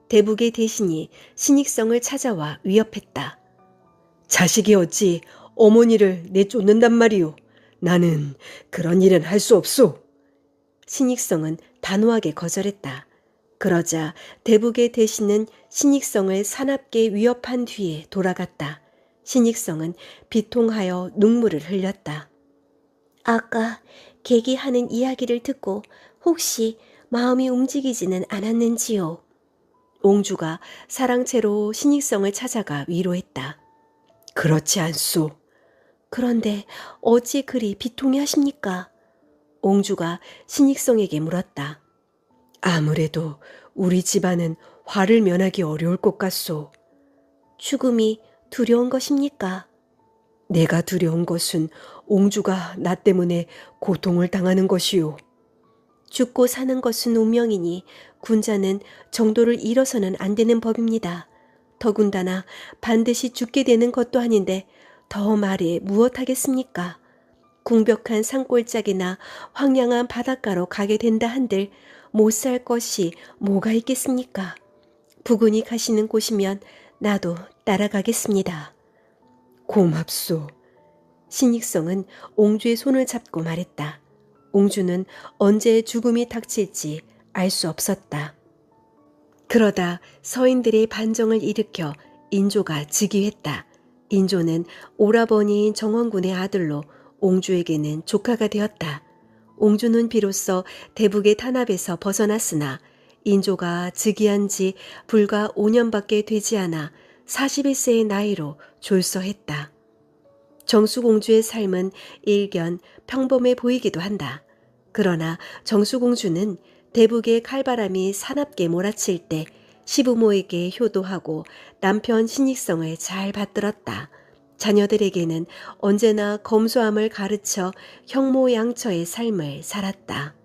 대북의 대신이 신익성을 찾아와 위협했다.
자식이 어찌 어머니를 내쫓는단 말이오. 나는 그런 일은 할 수 없소.
신익성은 단호하게 거절했다. 그러자 대북의 대신은 신익성을 사납게 위협한 뒤에 돌아갔다. 신익성은 비통하여 눈물을 흘렸다.
아까 계기하는 이야기를 듣고 혹시 마음이 움직이지는 않았는지요?
옹주가 사랑채로 신익성을 찾아가 위로했다.
그렇지 않소.
그런데 어찌 그리 비통해 하십니까? 옹주가 신익성에게 물었다.
아무래도 우리 집안은 화를 면하기 어려울 것 같소.
죽음이 두려운 것입니까?
내가 두려운 것은 옹주가 나 때문에 고통을 당하는 것이오.
죽고 사는 것은 운명이니 군자는 정도를 잃어서는 안 되는 법입니다. 더군다나 반드시 죽게 되는 것도 아닌데 더 말해 무엇하겠습니까? 궁벽한 산골짜기나 황량한 바닷가로 가게 된다 한들 못 살 것이 뭐가 있겠습니까? 부군이 가시는 곳이면 나도 따라가겠습니다.
고맙소.
신익성은 옹주의 손을 잡고 말했다. 옹주는 언제 죽음이 닥칠지 알 수 없었다. 그러다 서인들의 반정을 일으켜 인조가 즉위했다. 인조는 오라버니인 정원군의 아들로 옹주에게는 조카가 되었다. 옹주는 비로소 대북의 탄압에서 벗어났으나 인조가 즉위한 지 불과 5년밖에 되지 않아 41세의 나이로 졸서했다. 정수공주의 삶은 일견 평범해 보이기도 한다. 그러나 정수공주는 대북의 칼바람이 사납게 몰아칠 때 시부모에게 효도하고 남편 신익성을 잘 받들었다. 자녀들에게는 언제나 검소함을 가르쳐 형모양처의 삶을 살았다.